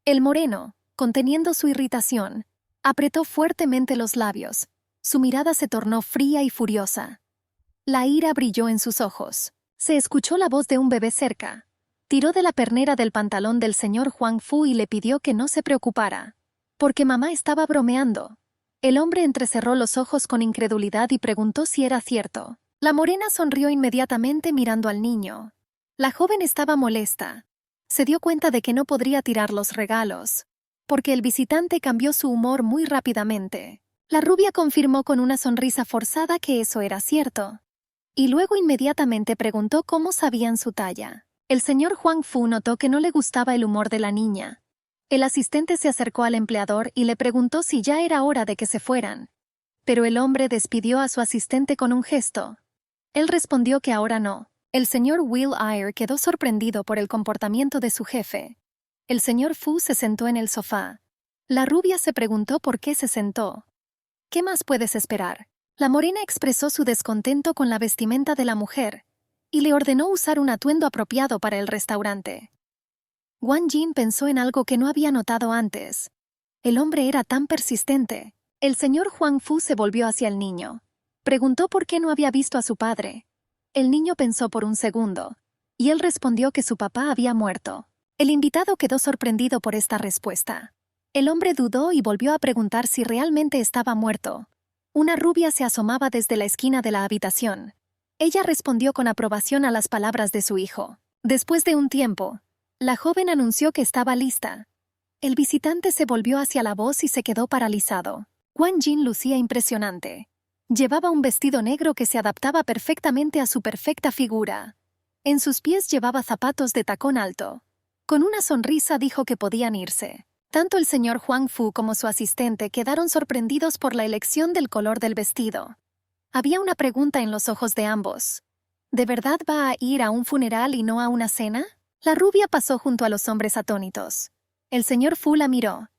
El moreno, conteniendo su irritación, apretó fuertemente los labios. Su mirada se tornó fría y furiosa. La ira brilló en sus ojos. Se escuchó la voz de un bebé cerca. Tiró de la pernera del pantalón del señor Huang Fu y le pidió que no se preocupara, porque mamá estaba bromeando. El hombre entrecerró los ojos con incredulidad y preguntó si era cierto. La morena sonrió inmediatamente mirando al niño. La joven estaba molesta. Se dio cuenta de que no podría tirar los regalos, porque el visitante cambió su humor muy rápidamente. La rubia confirmó con una sonrisa forzada que eso era cierto, y luego inmediatamente preguntó cómo sabían su talla. El señor Huang Fu notó que no le gustaba el humor de la niña. El asistente se acercó al empleador y le preguntó si ya era hora de que se fueran. Pero el hombre despidió a su asistente con un gesto. Él respondió que ahora no. El señor Will Eyre quedó sorprendido por el comportamiento de su jefe. El señor Fu se sentó en el sofá. La rubia se preguntó por qué se sentó. ¿Qué más puedes esperar? La morena expresó su descontento con la vestimenta de la mujer y le ordenó usar un atuendo apropiado para el restaurante. Wang Jin pensó en algo que no había notado antes. El hombre era tan persistente. El señor Huang Fu se volvió hacia el niño. Preguntó por qué no había visto a su padre. El niño pensó por un segundo, y él respondió que su papá había muerto. El invitado quedó sorprendido por esta respuesta. El hombre dudó y volvió a preguntar si realmente estaba muerto. Una rubia se asomaba desde la esquina de la habitación. Ella respondió con aprobación a las palabras de su hijo. Después de un tiempo, la joven anunció que estaba lista. El visitante se volvió hacia la voz y se quedó paralizado. Wang Jin lucía impresionante. Llevaba un vestido negro que se adaptaba perfectamente a su perfecta figura. En sus pies llevaba zapatos de tacón alto. Con una sonrisa dijo que podían irse. Tanto el señor Huang Fu como su asistente quedaron sorprendidos por la elección del color del vestido. Había una pregunta en los ojos de ambos. ¿De verdad va a ir a un funeral y no a una cena? La rubia pasó junto a los hombres atónitos. El señor Fu la miró.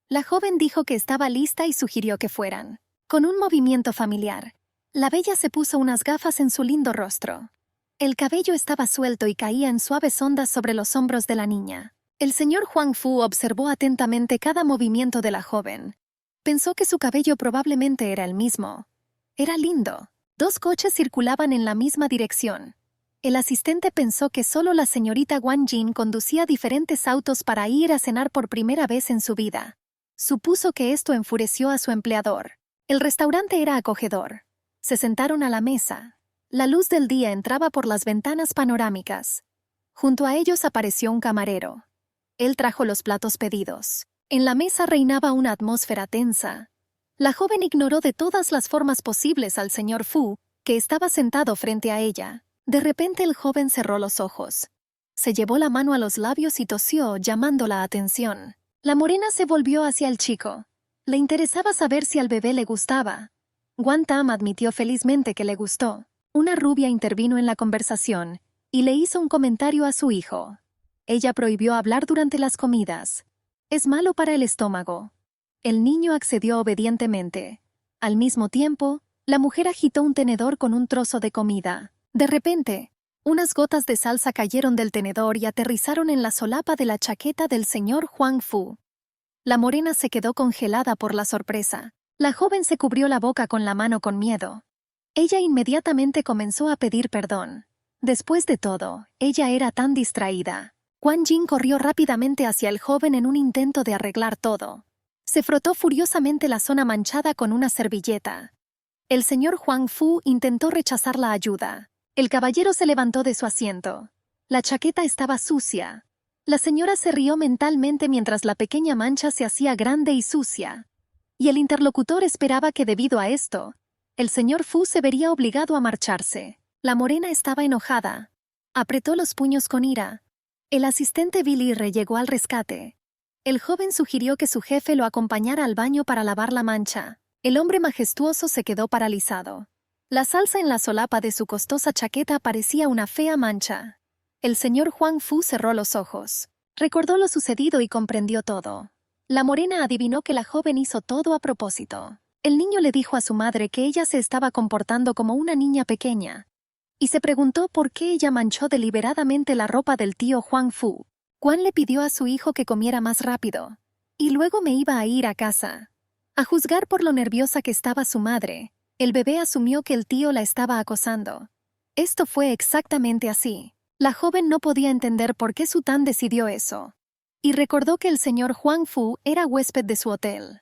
La joven dijo que estaba lista y sugirió que fueran. Con un movimiento familiar, la bella se puso unas gafas en su lindo rostro. El cabello estaba suelto y caía en suaves ondas sobre los hombros de la niña. El señor Huang Fu observó atentamente cada movimiento de la joven. Pensó que su cabello probablemente era el mismo. Era lindo. 2 coches circulaban en la misma dirección. El asistente pensó que solo la señorita Wang Jin conducía diferentes autos para ir a cenar por primera vez en su vida. Supuso que esto enfureció a su empleador. El restaurante era acogedor. Se sentaron a la mesa. La luz del día entraba por las ventanas panorámicas. Junto a ellos apareció un camarero. Él trajo los platos pedidos. En la mesa reinaba una atmósfera tensa. La joven ignoró de todas las formas posibles al señor Fu, que estaba sentado frente a ella. De repente el joven cerró los ojos. Se llevó la mano a los labios y tosió, llamando la atención. La morena se volvió hacia el chico. Le interesaba saber si al bebé le gustaba. Guan Tam admitió felizmente que le gustó. Una rubia intervino en la conversación y le hizo un comentario a su hijo. Ella prohibió hablar durante las comidas. Es malo para el estómago. El niño accedió obedientemente. Al mismo tiempo, la mujer agitó un tenedor con un trozo de comida. De repente, unas gotas de salsa cayeron del tenedor y aterrizaron en la solapa de la chaqueta del señor Huang Fu. La morena se quedó congelada por la sorpresa. La joven se cubrió la boca con la mano con miedo. Ella inmediatamente comenzó a pedir perdón. Después de todo, ella era tan distraída. Wang Jin corrió rápidamente hacia el joven en un intento de arreglar todo. Se frotó furiosamente la zona manchada con una servilleta. El señor Huang Fu intentó rechazar la ayuda. El caballero se levantó de su asiento. La chaqueta estaba sucia. La señora se rió mentalmente mientras la pequeña mancha se hacía grande y sucia. Y el interlocutor esperaba que debido a esto, el señor Fu se vería obligado a marcharse. La morena estaba enojada. Apretó los puños con ira. El asistente Billy llegó al rescate. El joven sugirió que su jefe lo acompañara al baño para lavar la mancha. El hombre majestuoso se quedó paralizado. La salsa en la solapa de su costosa chaqueta parecía una fea mancha. El señor Huang Fu cerró los ojos. Recordó lo sucedido y comprendió todo. La morena adivinó que la joven hizo todo a propósito. El niño le dijo a su madre que ella se estaba comportando como una niña pequeña, y se preguntó por qué ella manchó deliberadamente la ropa del tío Huang Fu. Juan le pidió a su hijo que comiera más rápido, y luego me iba a ir a casa. A juzgar por lo nerviosa que estaba su madre, El bebé asumió que el tío la estaba acosando. Esto fue exactamente así. La joven no podía entender por qué Su Tan decidió eso. Y recordó que el señor Huang Fu era huésped de su hotel.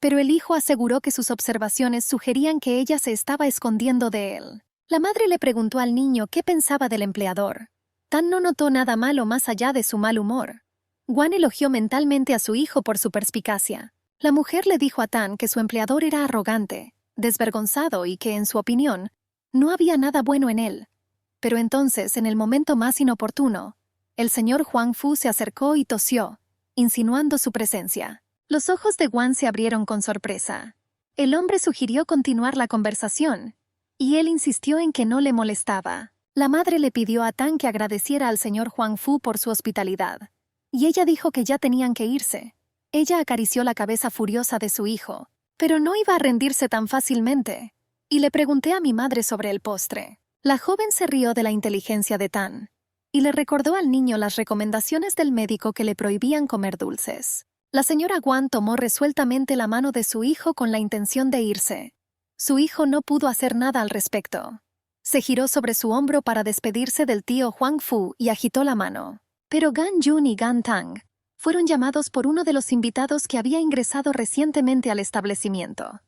Pero el hijo aseguró que sus observaciones sugerían que ella se estaba escondiendo de él. La madre le preguntó al niño qué pensaba del empleador. Tan no notó nada malo más allá de su mal humor. Guan elogió mentalmente a su hijo por su perspicacia. La mujer le dijo a Tan que su empleador era arrogante, desvergonzado y que, en su opinión, no había nada bueno en él. Pero entonces, en el momento más inoportuno, el señor Huang Fu se acercó y tosió, insinuando su presencia. Los ojos de Guan se abrieron con sorpresa. El hombre sugirió continuar la conversación, y él insistió en que no le molestaba. La madre le pidió a Tan que agradeciera al señor Huang Fu por su hospitalidad, y ella dijo que ya tenían que irse. Ella acarició la cabeza furiosa de su hijo, pero no iba a rendirse tan fácilmente, y le pregunté a mi madre sobre el postre. La joven se rió de la inteligencia de Tan, y le recordó al niño las recomendaciones del médico que le prohibían comer dulces. La señora Guan tomó resueltamente la mano de su hijo con la intención de irse. Su hijo no pudo hacer nada al respecto. Se giró sobre su hombro para despedirse del tío Huang Fu y agitó la mano. Pero Gan Jun y Gan Tang fueron llamados por uno de los invitados que había ingresado recientemente al establecimiento.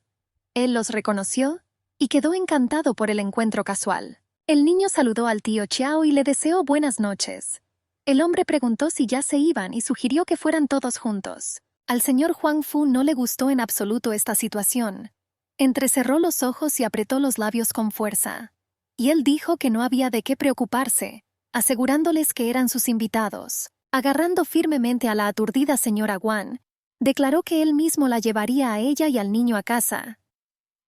Él los reconoció y quedó encantado por el encuentro casual. El niño saludó al tío Chiao y le deseó buenas noches. El hombre preguntó si ya se iban y sugirió que fueran todos juntos. Al señor Huang Fu no le gustó en absoluto esta situación. Entrecerró los ojos y apretó los labios con fuerza. Y él dijo que no había de qué preocuparse, asegurándoles que eran sus invitados. Agarrando firmemente a la aturdida señora Guan, declaró que él mismo la llevaría a ella y al niño a casa.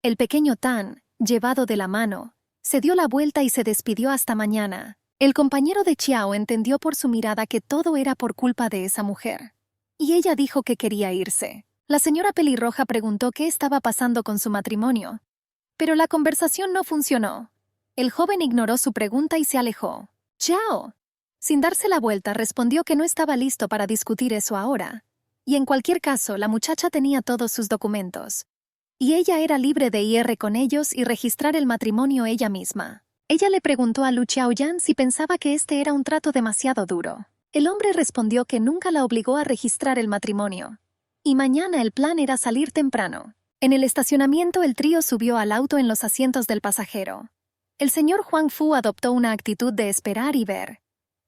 El pequeño Tan, llevado de la mano, se dio la vuelta y se despidió hasta mañana. El compañero de Chiao entendió por su mirada que todo era por culpa de esa mujer. Y ella dijo que quería irse. La señora pelirroja preguntó qué estaba pasando con su matrimonio. Pero la conversación no funcionó. El joven ignoró su pregunta y se alejó. ¡Chiao! Sin darse la vuelta, respondió que no estaba listo para discutir eso ahora. Y en cualquier caso, la muchacha tenía todos sus documentos. Y ella era libre de ir con ellos y registrar el matrimonio ella misma. Ella le preguntó a Lu Xiaoyan si pensaba que este era un trato demasiado duro. El hombre respondió que nunca la obligó a registrar el matrimonio. Y mañana el plan era salir temprano. En el estacionamiento el trío subió al auto en los asientos del pasajero. El señor Huang Fu adoptó una actitud de esperar y ver.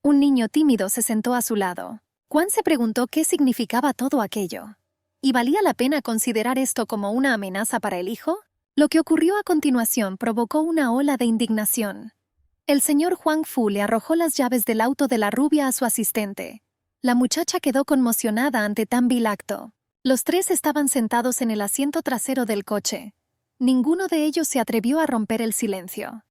Un niño tímido se sentó a su lado. Guan se preguntó qué significaba todo aquello. ¿Y valía la pena considerar esto como una amenaza para el hijo? Lo que ocurrió a continuación provocó una ola de indignación. El señor Huang Fu le arrojó las llaves del auto de la rubia a su asistente. La muchacha quedó conmocionada ante tan vil acto. Los tres estaban sentados en el asiento trasero del coche. Ninguno de ellos se atrevió a romper el silencio.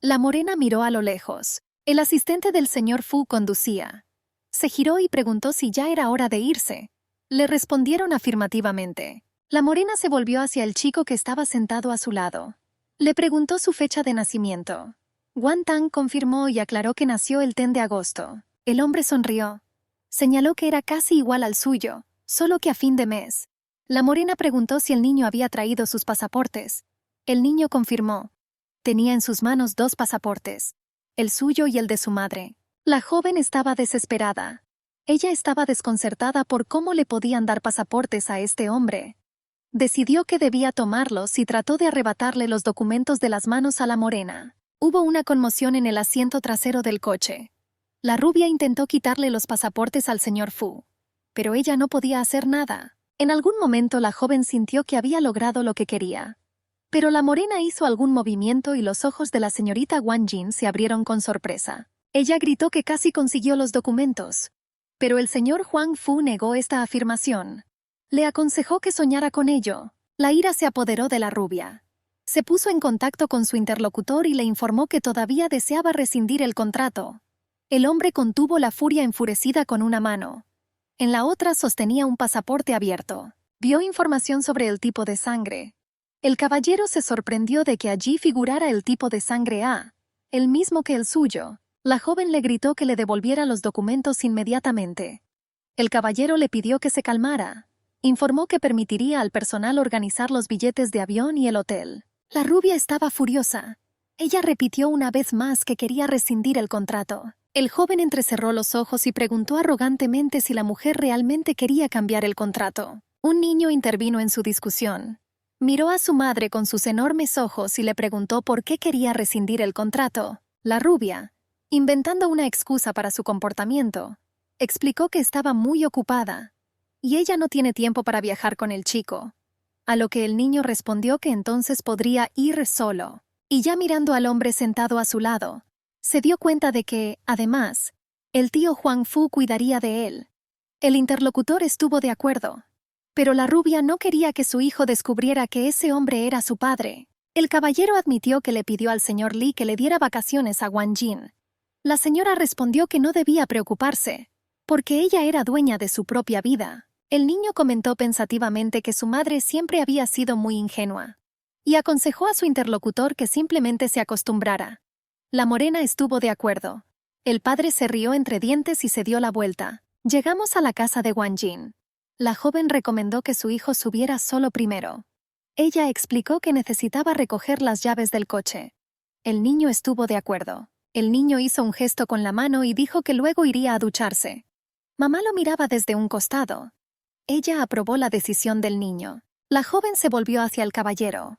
La morena miró a lo lejos. El asistente del señor Fu conducía. Se giró y preguntó si ya era hora de irse. Le respondieron afirmativamente. La morena se volvió hacia el chico que estaba sentado a su lado. Le preguntó su fecha de nacimiento. Guan Tang confirmó y aclaró que nació el 10 de agosto. El hombre sonrió. Señaló que era casi igual al suyo, solo que a fin de mes. La morena preguntó si el niño había traído sus pasaportes. El niño confirmó. Tenía en sus manos 2 pasaportes, el suyo y el de su madre. La joven estaba desesperada. Ella estaba desconcertada por cómo le podían dar pasaportes a este hombre. Decidió que debía tomarlos y trató de arrebatarle los documentos de las manos a la morena. Hubo una conmoción en el asiento trasero del coche. La rubia intentó quitarle los pasaportes al señor Fu, pero ella no podía hacer nada. En algún momento la joven sintió que había logrado lo que quería. Pero la morena hizo algún movimiento y los ojos de la señorita Wang Jin se abrieron con sorpresa. Ella gritó que casi consiguió los documentos. Pero el señor Huang Fu negó esta afirmación. Le aconsejó que soñara con ello. La ira se apoderó de la rubia. Se puso en contacto con su interlocutor y le informó que todavía deseaba rescindir el contrato. El hombre contuvo la furia enfurecida con una mano. En la otra sostenía un pasaporte abierto. Vio información sobre el tipo de sangre. El caballero se sorprendió de que allí figurara el tipo de sangre A, el mismo que el suyo. La joven le gritó que le devolviera los documentos inmediatamente. El caballero le pidió que se calmara. Informó que permitiría al personal organizar los billetes de avión y el hotel. La rubia estaba furiosa. Ella repitió una vez más que quería rescindir el contrato. El joven entrecerró los ojos y preguntó arrogantemente si la mujer realmente quería cambiar el contrato. Un niño intervino en su discusión. Miró a su madre con sus enormes ojos y le preguntó por qué quería rescindir el contrato. La rubia, inventando una excusa para su comportamiento, explicó que estaba muy ocupada y ella no tiene tiempo para viajar con el chico, a lo que el niño respondió que entonces podría ir solo. Y ya mirando al hombre sentado a su lado, se dio cuenta de que, además, el tío Huang Fu cuidaría de él. El interlocutor estuvo de acuerdo, pero la rubia no quería que su hijo descubriera que ese hombre era su padre. El caballero admitió que le pidió al señor Li que le diera vacaciones a Wang Jin. La señora respondió que no debía preocuparse, porque ella era dueña de su propia vida. El niño comentó pensativamente que su madre siempre había sido muy ingenua, y aconsejó a su interlocutor que simplemente se acostumbrara. La morena estuvo de acuerdo. El padre se rió entre dientes y se dio la vuelta. Llegamos a la casa de Wang Jin. La joven recomendó que su hijo subiera solo primero. Ella explicó que necesitaba recoger las llaves del coche. El niño estuvo de acuerdo. El niño hizo un gesto con la mano y dijo que luego iría a ducharse. Mamá lo miraba desde un costado. Ella aprobó la decisión del niño. La joven se volvió hacia el caballero.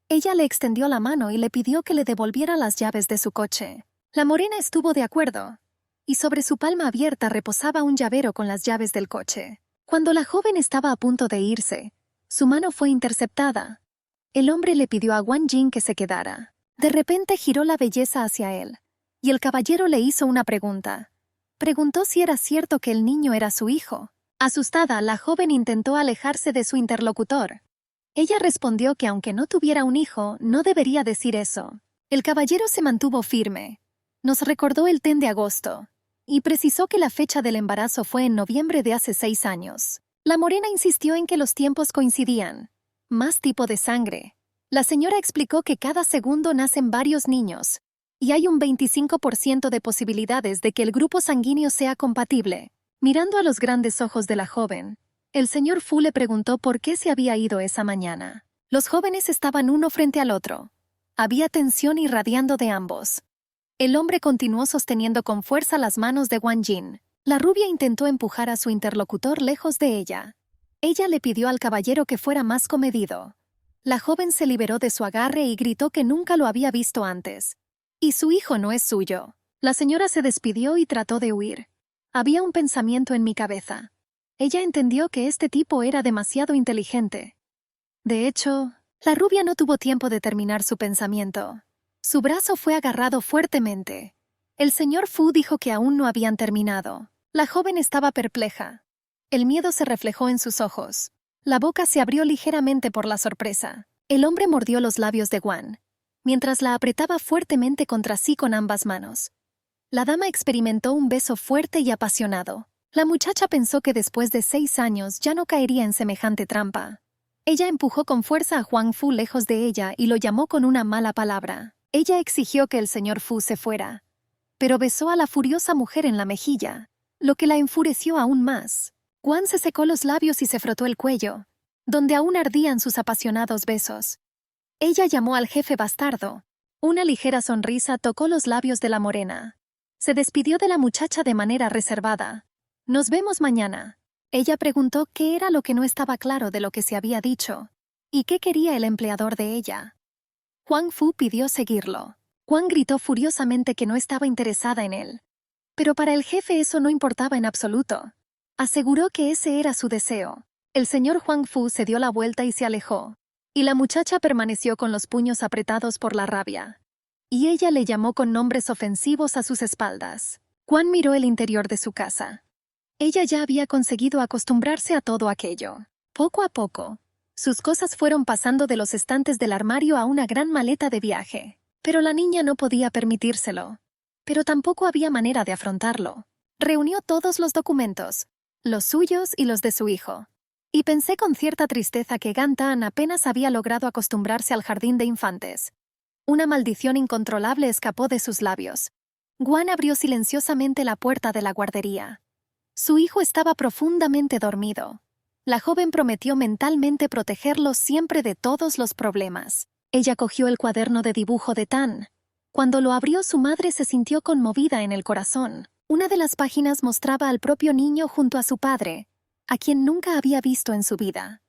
Ella le extendió la mano y le pidió que le devolviera las llaves de su coche. La morena estuvo de acuerdo, y sobre su palma abierta reposaba un llavero con las llaves del coche. Cuando la joven estaba a punto de irse, su mano fue interceptada. El hombre le pidió a Wang Jin que se quedara. De repente giró la belleza hacia él, y el caballero le hizo una pregunta. Preguntó si era cierto que el niño era su hijo. Asustada, la joven intentó alejarse de su interlocutor. Ella respondió que aunque no tuviera un hijo, no debería decir eso. El caballero se mantuvo firme. Nos recordó el Ten de agosto, y precisó que la fecha del embarazo fue en noviembre de hace 6 años. La morena insistió en que los tiempos coincidían. Más tipo de sangre. La señora explicó que cada segundo nacen varios niños, y hay un 25% de posibilidades de que el grupo sanguíneo sea compatible. Mirando a los grandes ojos de la joven, el señor Fu le preguntó por qué se había ido esa mañana. Los jóvenes estaban uno frente al otro. Había tensión irradiando de ambos. El hombre continuó sosteniendo con fuerza las manos de Wang Jin. La rubia intentó empujar a su interlocutor lejos de ella. Ella le pidió al caballero que fuera más comedido. La joven se liberó de su agarre y gritó que nunca lo había visto antes. Y su hijo no es suyo. La señora se despidió y trató de huir. Había un pensamiento en mi cabeza. Ella entendió que este tipo era demasiado inteligente. De hecho, la rubia no tuvo tiempo de terminar su pensamiento. Su brazo fue agarrado fuertemente. El señor Fu dijo que aún no habían terminado. La joven estaba perpleja. El miedo se reflejó en sus ojos. La boca se abrió ligeramente por la sorpresa. El hombre mordió los labios de Guan, mientras la apretaba fuertemente contra sí con ambas manos. La dama experimentó un beso fuerte y apasionado. La muchacha pensó que después de 6 años ya no caería en semejante trampa. Ella empujó con fuerza a Huang Fu lejos de ella y lo llamó con una mala palabra. Ella exigió que el señor Fu se fuera, pero besó a la furiosa mujer en la mejilla, lo que la enfureció aún más. Guan se secó los labios y se frotó el cuello, donde aún ardían sus apasionados besos. Ella llamó al jefe bastardo. Una ligera sonrisa tocó los labios de la morena. Se despidió de la muchacha de manera reservada. «Nos vemos mañana». Ella preguntó qué era lo que no estaba claro de lo que se había dicho, y qué quería el empleador de ella. Huang Fu pidió seguirlo. Guan gritó furiosamente que no estaba interesada en él. Pero para el jefe eso no importaba en absoluto. Aseguró que ese era su deseo. El señor Huang Fu se dio la vuelta y se alejó, y la muchacha permaneció con los puños apretados por la rabia. Y ella le llamó con nombres ofensivos a sus espaldas. Guan miró el interior de su casa. Ella ya había conseguido acostumbrarse a todo aquello. Poco a poco, sus cosas fueron pasando de los estantes del armario a una gran maleta de viaje. Pero la niña no podía permitírselo. Pero tampoco había manera de afrontarlo. Reunió todos los documentos, los suyos y los de su hijo. Y pensé con cierta tristeza que Gan-tan apenas había logrado acostumbrarse al jardín de infantes. Una maldición incontrolable escapó de sus labios. Guan abrió silenciosamente la puerta de la guardería. Su hijo estaba profundamente dormido. La joven prometió mentalmente protegerlo siempre de todos los problemas. Ella cogió el cuaderno de dibujo de Tan. Cuando lo abrió, su madre se sintió conmovida en el corazón. Una de las páginas mostraba al propio niño junto a su padre, a quien nunca había visto en su vida.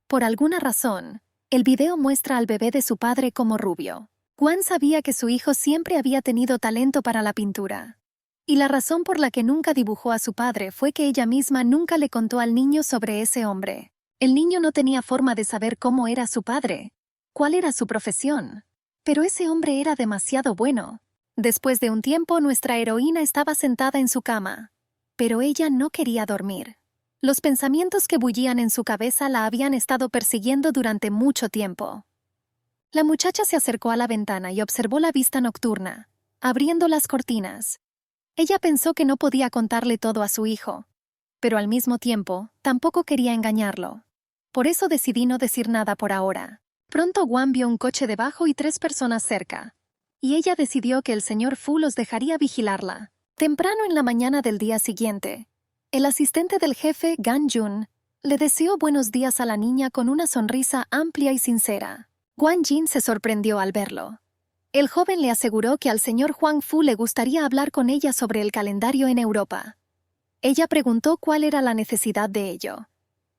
Por alguna razón, el video muestra al bebé de su padre como rubio. Gwan sabía que su hijo siempre había tenido talento para la pintura. Y la razón por la que nunca dibujó a su padre fue que ella misma nunca le contó al niño sobre ese hombre. El niño no tenía forma de saber cómo era su padre, cuál era su profesión. Pero ese hombre era demasiado bueno. Después de un tiempo, nuestra heroína estaba sentada en su cama. Pero ella no quería dormir. Los pensamientos que bullían en su cabeza la habían estado persiguiendo durante mucho tiempo. La muchacha se acercó a la ventana y observó la vista nocturna, abriendo las cortinas. Ella pensó que no podía contarle todo a su hijo, pero al mismo tiempo, tampoco quería engañarlo. Por eso decidí no decir nada por ahora. Pronto Gwan vio un coche debajo y 3 personas cerca, y ella decidió que el señor Fu los dejaría vigilarla. Temprano en la mañana del día siguiente, el asistente del jefe, Gan Jun, le deseó buenos días a la niña con una sonrisa amplia y sincera. Guan Jin se sorprendió al verlo. El joven le aseguró que al señor Huang Fu le gustaría hablar con ella sobre el calendario en Europa. Ella preguntó cuál era la necesidad de ello,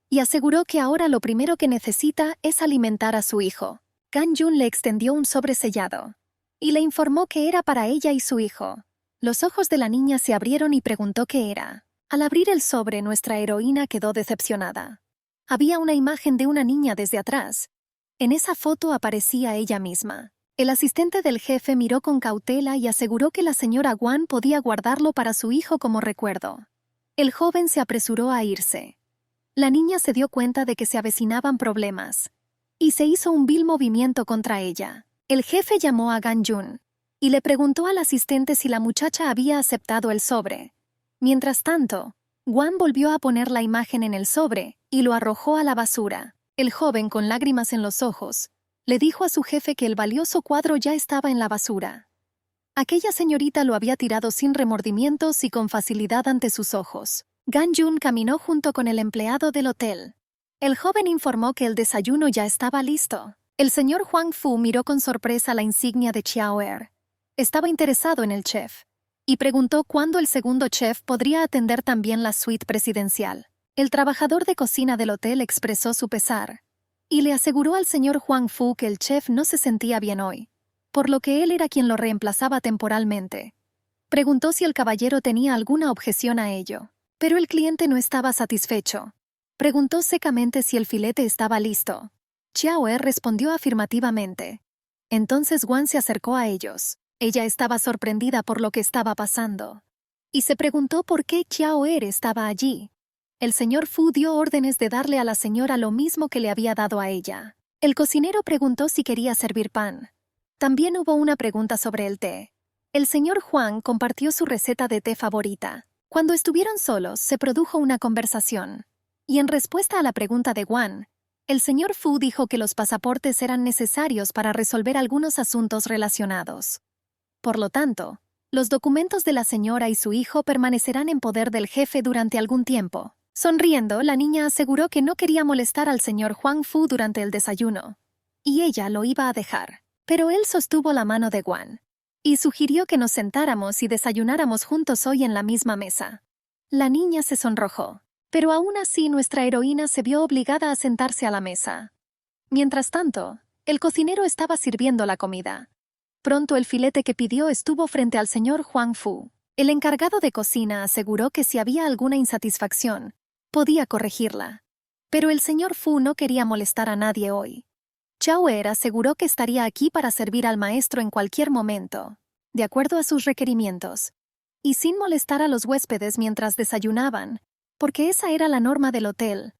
y aseguró que ahora lo primero que necesita es alimentar a su hijo. Gan Jun le extendió un sobre sellado, y le informó que era para ella y su hijo. Los ojos de la niña se abrieron y preguntó qué era. Al abrir el sobre, nuestra heroína quedó decepcionada. Había una imagen de una niña desde atrás. En esa foto aparecía ella misma. El asistente del jefe miró con cautela y aseguró que la señora Guan podía guardarlo para su hijo como recuerdo. El joven se apresuró a irse. La niña se dio cuenta de que se avecinaban problemas, y se hizo un vil movimiento contra ella. El jefe llamó a Gan Jun y le preguntó al asistente si la muchacha había aceptado el sobre. Mientras tanto, Guan volvió a poner la imagen en el sobre y lo arrojó a la basura. El joven, con lágrimas en los ojos, le dijo a su jefe que el valioso cuadro ya estaba en la basura. Aquella señorita lo había tirado sin remordimientos y con facilidad ante sus ojos. Gan Jun caminó junto con el empleado del hotel. El joven informó que el desayuno ya estaba listo. El señor Huang Fu miró con sorpresa la insignia de Chiao Er. Estaba interesado en el chef, y preguntó cuándo el segundo chef podría atender también la suite presidencial. El trabajador de cocina del hotel expresó su pesar, y le aseguró al señor Huang Fu que el chef no se sentía bien hoy, por lo que él era quien lo reemplazaba temporalmente. Preguntó si el caballero tenía alguna objeción a ello, pero el cliente no estaba satisfecho. Preguntó secamente si el filete estaba listo. Chiao Er respondió afirmativamente. Entonces Guan se acercó a ellos. Ella estaba sorprendida por lo que estaba pasando, y se preguntó por qué Chiao Er estaba allí. El señor Fu dio órdenes de darle a la señora lo mismo que le había dado a ella. El cocinero preguntó si quería servir pan. También hubo una pregunta sobre el té. El señor Huang compartió su receta de té favorita. Cuando estuvieron solos, se produjo una conversación. Y en respuesta a la pregunta de Guan, el señor Fu dijo que los pasaportes eran necesarios para resolver algunos asuntos relacionados. Por lo tanto, los documentos de la señora y su hijo permanecerán en poder del jefe durante algún tiempo. Sonriendo, la niña aseguró que no quería molestar al señor Huang Fu durante el desayuno, y ella lo iba a dejar. Pero él sostuvo la mano de Guan y sugirió que nos sentáramos y desayunáramos juntos hoy en la misma mesa. La niña se sonrojó, pero aún así nuestra heroína se vio obligada a sentarse a la mesa. Mientras tanto, el cocinero estaba sirviendo la comida. Pronto el filete que pidió estuvo frente al señor Huang Fu. El encargado de cocina aseguró que si había alguna insatisfacción, podía corregirla. Pero el señor Fu no quería molestar a nadie hoy. Chiao Er aseguró que estaría aquí para servir al maestro en cualquier momento, de acuerdo a sus requerimientos, y sin molestar a los huéspedes mientras desayunaban, porque esa era la norma del hotel.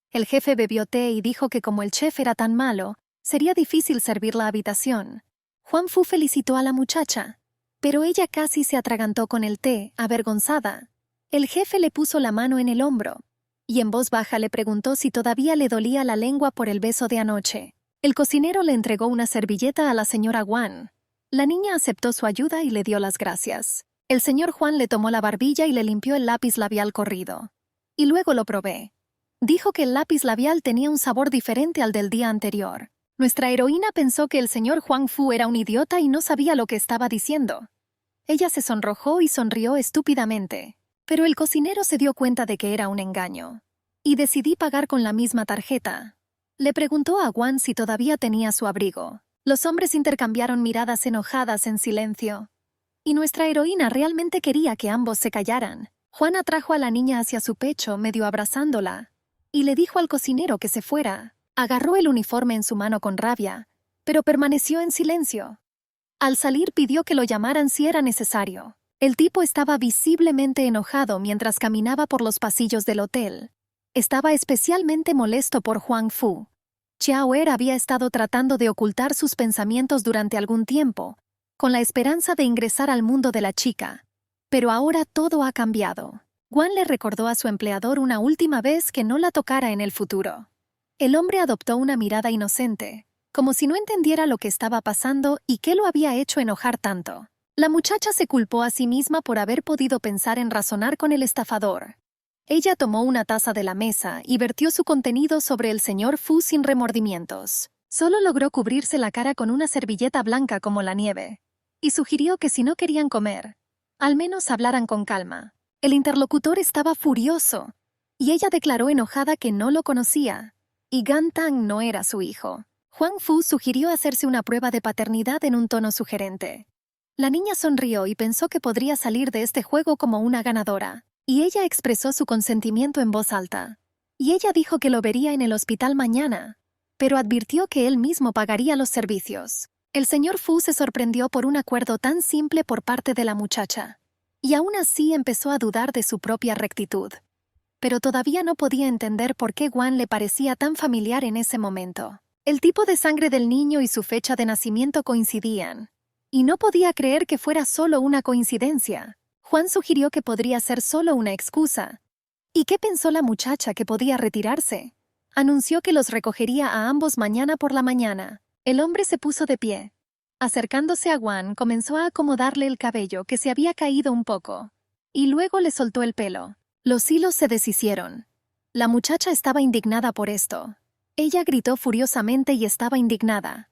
El jefe bebió té y dijo que como el chef era tan malo, sería difícil servir la habitación. Huang Fu felicitó a la muchacha, pero ella casi se atragantó con el té, avergonzada. El jefe le puso la mano en el hombro, y en voz baja le preguntó si todavía le dolía la lengua por el beso de anoche. El cocinero le entregó una servilleta a la señora Guan. La niña aceptó su ayuda y le dio las gracias. El señor Juan le tomó la barbilla y le limpió el lápiz labial corrido. Y luego lo probé. Dijo que el lápiz labial tenía un sabor diferente al del día anterior. Nuestra heroína pensó que el señor Huang Fu era un idiota y no sabía lo que estaba diciendo. Ella se sonrojó y sonrió estúpidamente, pero el cocinero se dio cuenta de que era un engaño. Y decidí pagar con la misma tarjeta. Le preguntó a Guan si todavía tenía su abrigo. Los hombres intercambiaron miradas enojadas en silencio. Y nuestra heroína realmente quería que ambos se callaran. Juan atrajo a la niña hacia su pecho, medio abrazándola, y le dijo al cocinero que se fuera. Agarró el uniforme en su mano con rabia, pero permaneció en silencio. Al salir pidió que lo llamaran si era necesario. El tipo estaba visiblemente enojado mientras caminaba por los pasillos del hotel. Estaba especialmente molesto por Huang Fu. Xiao Er había estado tratando de ocultar sus pensamientos durante algún tiempo, con la esperanza de ingresar al mundo de la chica. Pero ahora todo ha cambiado. Guan le recordó a su empleador una última vez que no la tocara en el futuro. El hombre adoptó una mirada inocente, como si no entendiera lo que estaba pasando y qué lo había hecho enojar tanto. La muchacha se culpó a sí misma por haber podido pensar en razonar con el estafador. Ella tomó una taza de la mesa y vertió su contenido sobre el señor Fu sin remordimientos. Solo logró cubrirse la cara con una servilleta blanca como la nieve, y sugirió que si no querían comer, al menos hablaran con calma. El interlocutor estaba furioso, y ella declaró enojada que no lo conocía, y Gan Tang no era su hijo. Huang Fu sugirió hacerse una prueba de paternidad en un tono sugerente. La niña sonrió y pensó que podría salir de este juego como una ganadora, y ella expresó su consentimiento en voz alta. Y ella dijo que lo vería en el hospital mañana, pero advirtió que él mismo pagaría los servicios. El señor Fu se sorprendió por un acuerdo tan simple por parte de la muchacha, y aún así empezó a dudar de su propia rectitud. Pero todavía no podía entender por qué Guan le parecía tan familiar en ese momento. El tipo de sangre del niño y su fecha de nacimiento coincidían, y no podía creer que fuera solo una coincidencia. Juan sugirió que podría ser solo una excusa. ¿Y qué pensó la muchacha que podía retirarse? Anunció que los recogería a ambos mañana por la mañana. El hombre se puso de pie. Acercándose a Guan, comenzó a acomodarle el cabello que se había caído un poco, y luego le soltó el pelo. Los hilos se deshicieron. La muchacha estaba indignada por esto. Ella gritó furiosamente y estaba indignada.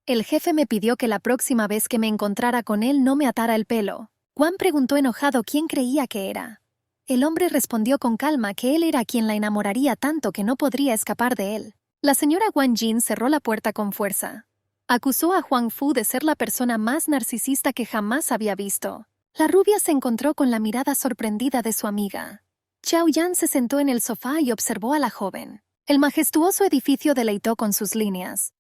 El jefe me pidió que la próxima vez que me encontrara con él no me atara el pelo. Juan preguntó enojado quién creía que era. El hombre respondió con calma que él era quien la enamoraría tanto que no podría escapar de él. La señora Guan Jin cerró la puerta con fuerza. Acusó a Huang Fu de ser la persona más narcisista que jamás había visto. La rubia se encontró con la mirada sorprendida de su amiga. Xiao Yan se sentó en el sofá y observó a la joven. El majestuoso edificio deleitó con sus líneas.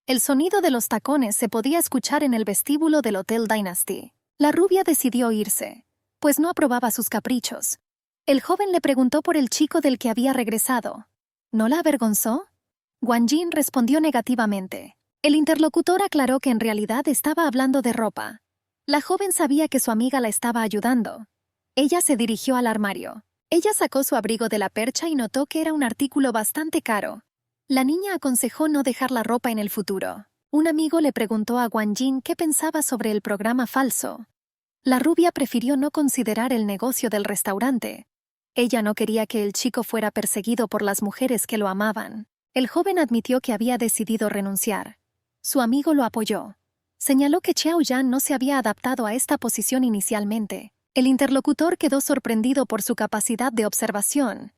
El sonido de los tacones se podía escuchar en el vestíbulo del Hotel Dynasty. La rubia decidió irse, pues no aprobaba sus caprichos. El joven le preguntó por el chico del que había regresado. ¿No la avergonzó? Guan Jin respondió negativamente. El interlocutor aclaró que en realidad estaba hablando de ropa. La joven sabía que su amiga la estaba ayudando. Ella se dirigió al armario. Ella sacó su abrigo de la percha y notó que era un artículo bastante caro. La niña aconsejó no dejar la ropa en el futuro. Un amigo le preguntó a Guan Jin qué pensaba sobre el programa falso. La rubia prefirió no considerar el negocio del restaurante. Ella no quería que el chico fuera perseguido por las mujeres que lo amaban. El joven admitió que había decidido renunciar. Su amigo lo apoyó. Señaló que Xiao Yan no se había adaptado a esta posición inicialmente. El interlocutor quedó sorprendido por su capacidad de observación.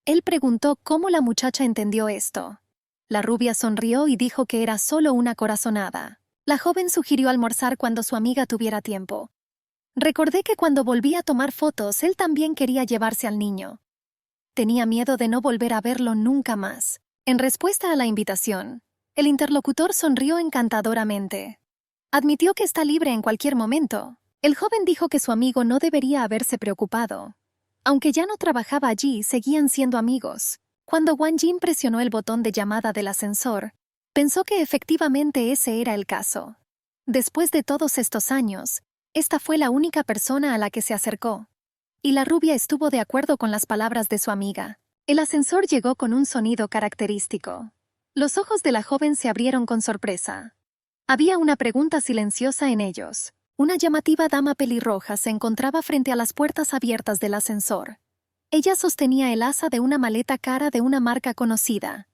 Él preguntó cómo la muchacha entendió esto. La rubia sonrió y dijo que era solo una corazonada. La joven sugirió almorzar cuando su amiga tuviera tiempo. Recordé que cuando volví a tomar fotos, él también quería llevarse al niño. Tenía miedo de no volver a verlo nunca más. En respuesta a la invitación, el interlocutor sonrió encantadoramente. Admitió que está libre en cualquier momento. El joven dijo que su amigo no debería haberse preocupado. Aunque ya no trabajaba allí, seguían siendo amigos. Cuando Guan Jin presionó el botón de llamada del ascensor, pensó que efectivamente ese era el caso. Después de todos estos años, esta fue la única persona a la que se acercó. Y la rubia estuvo de acuerdo con las palabras de su amiga. El ascensor llegó con un sonido característico. Los ojos de la joven se abrieron con sorpresa. Había una pregunta silenciosa en ellos. Una llamativa dama pelirroja se encontraba frente a las puertas abiertas del ascensor. Ella sostenía el asa de una maleta cara de una marca conocida.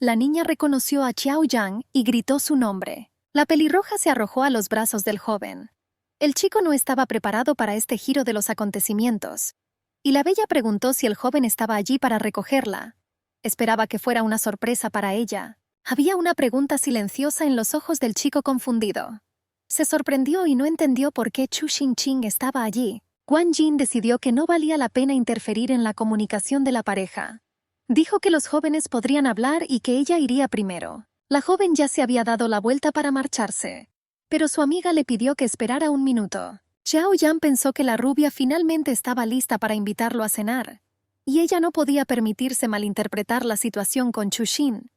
La niña reconoció a Xiao Yang y gritó su nombre. La pelirroja se arrojó a los brazos del joven. El chico no estaba preparado para este giro de los acontecimientos, y la bella preguntó si el joven estaba allí para recogerla. Esperaba que fuera una sorpresa para ella. Había una pregunta silenciosa en los ojos del chico confundido. Se sorprendió y no entendió por qué Chu Xingqing estaba allí. Guan Jin decidió que no valía la pena interferir en la comunicación de la pareja. Dijo que los jóvenes podrían hablar y que ella iría primero. La joven ya se había dado la vuelta para marcharse, pero su amiga le pidió que esperara un minuto. Xiao Yan pensó que la rubia finalmente estaba lista para invitarlo a cenar, y ella no podía permitirse malinterpretar la situación con Chu Xin.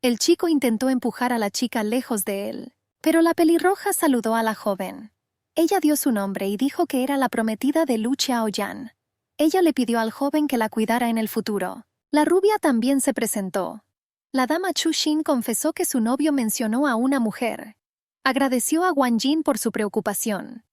El chico intentó empujar a la chica lejos de él, pero la pelirroja saludó a la joven. Ella dio su nombre y dijo que era la prometida de Lu Xiaoyan. Ella le pidió al joven que la cuidara en el futuro. La rubia también se presentó. La dama Chu Xin confesó que su novio mencionó a una mujer. Agradeció a Guan Jin por su preocupación.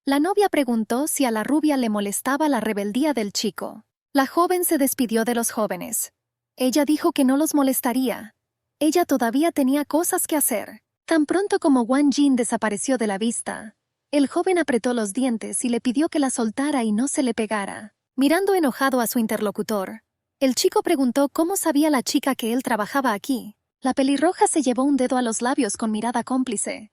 La novia preguntó si a la rubia le molestaba la rebeldía del chico. La joven se despidió de los jóvenes. Ella dijo que no los molestaría. Ella todavía tenía cosas que hacer. Tan pronto como Guan Jin desapareció de la vista, el joven apretó los dientes y le pidió que la soltara y no se le pegara. Mirando enojado a su interlocutor, el chico preguntó cómo sabía la chica que él trabajaba aquí. La pelirroja se llevó un dedo a los labios con mirada cómplice.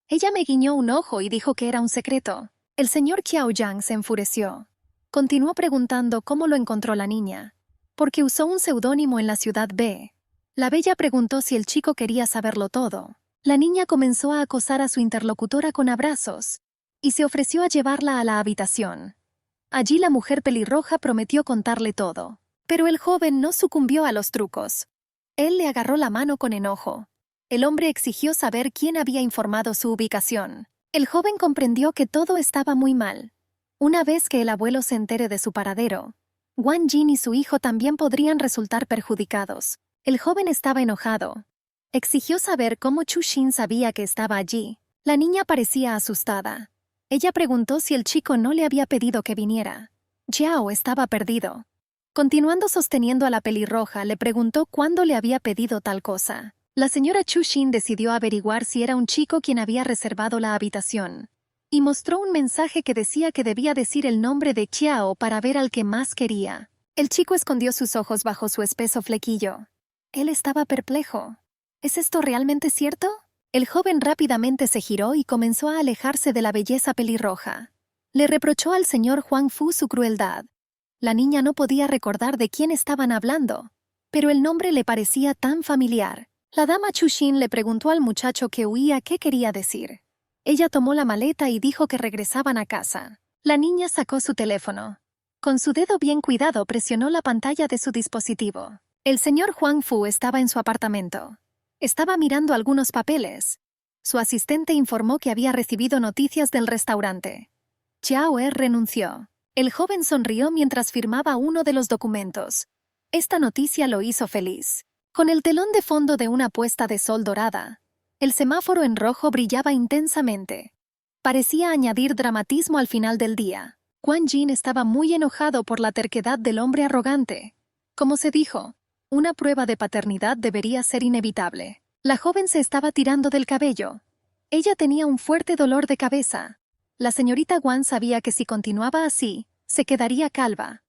Ella me guiñó un ojo y dijo que era un secreto. El señor Xiao Yang se enfureció. Continuó preguntando cómo lo encontró la niña. Porque usó un seudónimo en la ciudad B. La bella preguntó si el chico quería saberlo todo. La niña comenzó a acosar a su interlocutora con abrazos y se ofreció a llevarla a la habitación. Allí la mujer pelirroja prometió contarle todo. Pero el joven no sucumbió a los trucos. Él le agarró la mano con enojo. El hombre exigió saber quién había informado su ubicación. El joven comprendió que todo estaba muy mal. Una vez que el abuelo se entere de su paradero, Guan Jin y su hijo también podrían resultar perjudicados. El joven estaba enojado. Exigió saber cómo Chu Xin sabía que estaba allí. La niña parecía asustada. Ella preguntó si el chico no le había pedido que viniera. Xiao estaba perdido. Continuando sosteniendo a la pelirroja, le preguntó cuándo le había pedido tal cosa. La señora Chu Xin decidió averiguar si era un chico quien había reservado la habitación, y mostró un mensaje que decía que debía decir el nombre de Xiao para ver al que más quería. El chico escondió sus ojos bajo su espeso flequillo. Él estaba perplejo. ¿Es esto realmente cierto? El joven rápidamente se giró y comenzó a alejarse de la belleza pelirroja. Le reprochó al señor Huang Fu su crueldad. La niña no podía recordar de quién estaban hablando, pero el nombre le parecía tan familiar. La dama Chu Xin le preguntó al muchacho que huía qué quería decir. Ella tomó la maleta y dijo que regresaban a casa. La niña sacó su teléfono. Con su dedo bien cuidado presionó la pantalla de su dispositivo. El señor Huang Fu estaba en su apartamento. Estaba mirando algunos papeles. Su asistente informó que había recibido noticias del restaurante. Xiao renunció. El joven sonrió mientras firmaba uno de los documentos. Esta noticia lo hizo feliz. Con el telón de fondo de una puesta de sol dorada, el semáforo en rojo brillaba intensamente. Parecía añadir dramatismo al final del día. Guan Jin estaba muy enojado por la terquedad del hombre arrogante. Como se dijo, una prueba de paternidad debería ser inevitable. La joven se estaba tirando del cabello. Ella tenía un fuerte dolor de cabeza. La señorita Guan sabía que si continuaba así, se quedaría calva.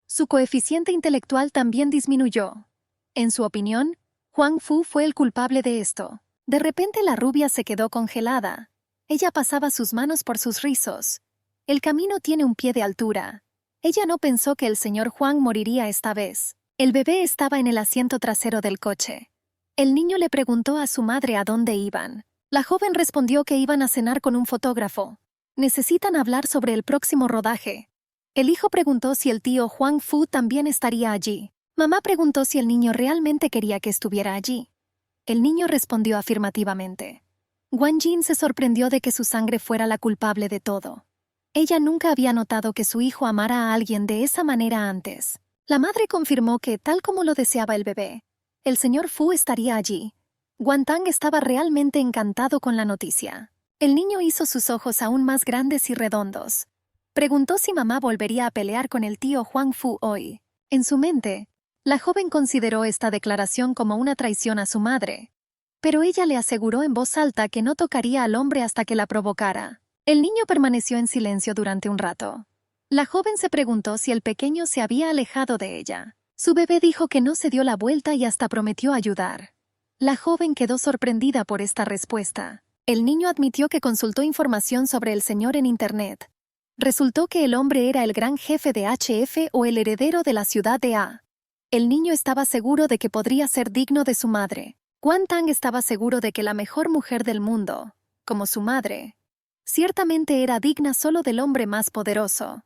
Su coeficiente intelectual también disminuyó. En su opinión, Huang Fu fue el culpable de esto. De repente la rubia se quedó congelada. Ella pasaba sus manos por sus rizos. El camino tiene un pie de altura. Ella no pensó que el señor Huang moriría esta vez. El bebé estaba en el asiento trasero del coche. El niño le preguntó a su madre a dónde iban. La joven respondió que iban a cenar con un fotógrafo. Necesitan hablar sobre el próximo rodaje. El hijo preguntó si el tío Huang Fu también estaría allí. Mamá preguntó si el niño realmente quería que estuviera allí. El niño respondió afirmativamente. Guan Jin se sorprendió de que su sangre fuera la culpable de todo. Ella nunca había notado que su hijo amara a alguien de esa manera antes. La madre confirmó que, tal como lo deseaba el bebé, el señor Fu estaría allí. Guan Tang estaba realmente encantado con la noticia. El niño hizo sus ojos aún más grandes y redondos. Preguntó si mamá volvería a pelear con el tío Huang Fu hoy. En su mente, La joven consideró esta declaración como una traición a su madre, pero ella le aseguró en voz alta que no tocaría al hombre hasta que la provocara. El niño permaneció en silencio durante un rato. La joven se preguntó si el pequeño se había alejado de ella. Su bebé dijo que no se dio la vuelta y hasta prometió ayudar. La joven quedó sorprendida por esta respuesta. El niño admitió que consultó información sobre el señor en Internet. Resultó que el hombre era el gran jefe de HF o el heredero de la ciudad de A. El niño estaba seguro de que podría ser digno de su madre. Guan Tang estaba seguro de que la mejor mujer del mundo, como su madre, ciertamente era digna solo del hombre más poderoso.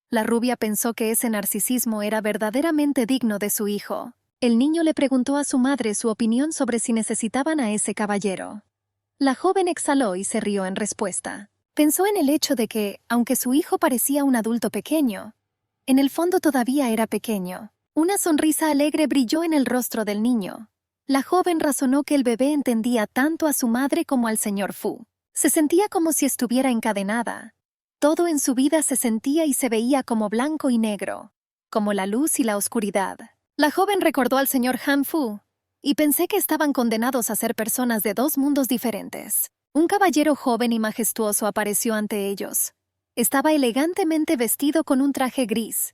La rubia pensó que ese narcisismo era verdaderamente digno de su hijo. El niño le preguntó a su madre su opinión sobre si necesitaban a ese caballero. La joven exhaló y se rió en respuesta. Pensó en el hecho de que, aunque su hijo parecía un adulto pequeño, en el fondo todavía era pequeño. Una sonrisa alegre brilló en el rostro del niño. La joven razonó que el bebé entendía tanto a su madre como al señor Fu. Se sentía como si estuviera encadenada. Todo en su vida se sentía y se veía como blanco y negro, como la luz y la oscuridad. La joven recordó al señor Han Fu, y pensé que estaban condenados a ser personas de dos mundos diferentes. Un caballero joven y majestuoso apareció ante ellos. Estaba elegantemente vestido con un traje gris.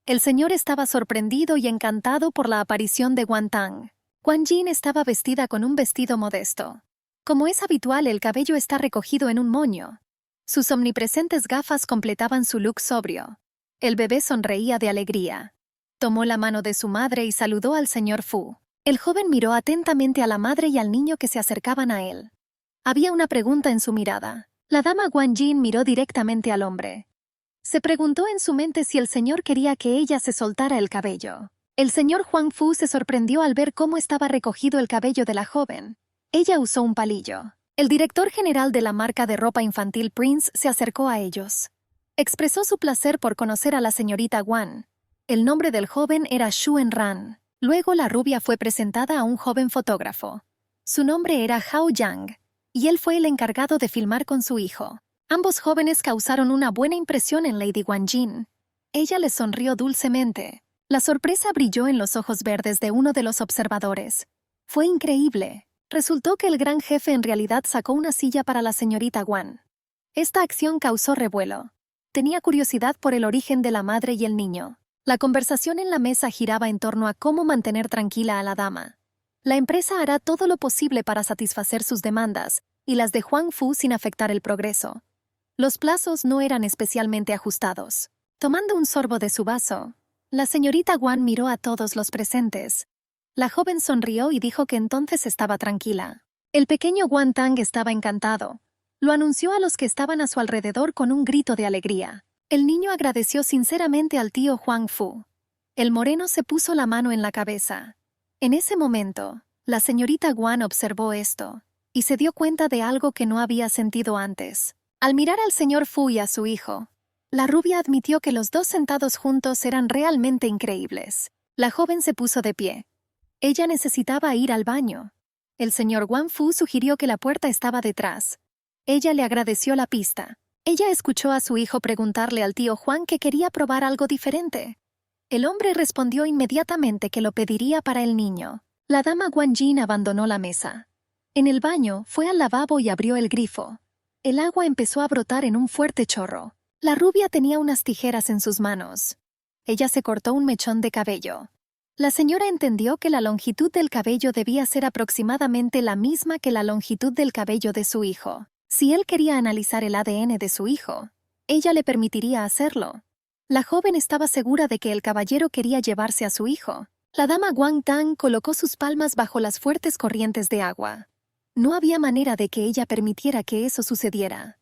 El señor estaba sorprendido y encantado por la aparición de Guan Tang. Guan Jin estaba vestida con un vestido modesto. Como es habitual, el cabello está recogido en un moño. Sus omnipresentes gafas completaban su look sobrio. El bebé sonreía de alegría. Tomó la mano de su madre y saludó al señor Fu. El joven miró atentamente a la madre y al niño que se acercaban a él. Había una pregunta en su mirada. La dama Guan Jin miró directamente al hombre. Se preguntó en su mente si el señor quería que ella se soltara el cabello. El señor Huang Fu se sorprendió al ver cómo estaba recogido el cabello de la joven. Ella usó un palillo. El director general de la marca de ropa infantil Prince se acercó a ellos. Expresó su placer por conocer a la señorita Guan. El nombre del joven era Xu Enran. Luego la rubia fue presentada a un joven fotógrafo. Su nombre era Hao Yang, y él fue el encargado de filmar con su hijo. Ambos jóvenes causaron una buena impresión en Lady Guan Jin. Ella les sonrió dulcemente. La sorpresa brilló en los ojos verdes de uno de los observadores. Fue increíble. Resultó que el gran jefe en realidad sacó una silla para la señorita Guan. Esta acción causó revuelo. Tenía curiosidad por el origen de la madre y el niño. La conversación en la mesa giraba en torno a cómo mantener tranquila a la dama. La empresa hará todo lo posible para satisfacer sus demandas y las de Huang Fu sin afectar el progreso. Los plazos no eran especialmente ajustados. Tomando un sorbo de su vaso, la señorita Guan miró a todos los presentes. La joven sonrió y dijo que entonces estaba tranquila. El pequeño Guan Tang estaba encantado. Lo anunció a los que estaban a su alrededor con un grito de alegría. El niño agradeció sinceramente al tío Huang Fu. El moreno se puso la mano en la cabeza. En ese momento, la señorita Guan observó esto y se dio cuenta de algo que no había sentido antes. Al mirar al señor Fu y a su hijo, la rubia admitió que los dos sentados juntos eran realmente increíbles. La joven se puso de pie. Ella necesitaba ir al baño. El señor Guan Fu sugirió que la puerta estaba detrás. Ella le agradeció la pista. Ella escuchó a su hijo preguntarle al tío Juan que quería probar algo diferente. El hombre respondió inmediatamente que lo pediría para el niño. La dama Guan Jin abandonó la mesa. En el baño, fue al lavabo y abrió el grifo. El agua empezó a brotar en un fuerte chorro. La rubia tenía unas tijeras en sus manos. Ella se cortó un mechón de cabello. La señora entendió que la longitud del cabello debía ser aproximadamente la misma que la longitud del cabello de su hijo. Si él quería analizar el ADN de su hijo, ella le permitiría hacerlo. La joven estaba segura de que el caballero quería llevarse a su hijo. La dama Guan Tang colocó sus palmas bajo las fuertes corrientes de agua. No había manera de que ella permitiera que eso sucediera.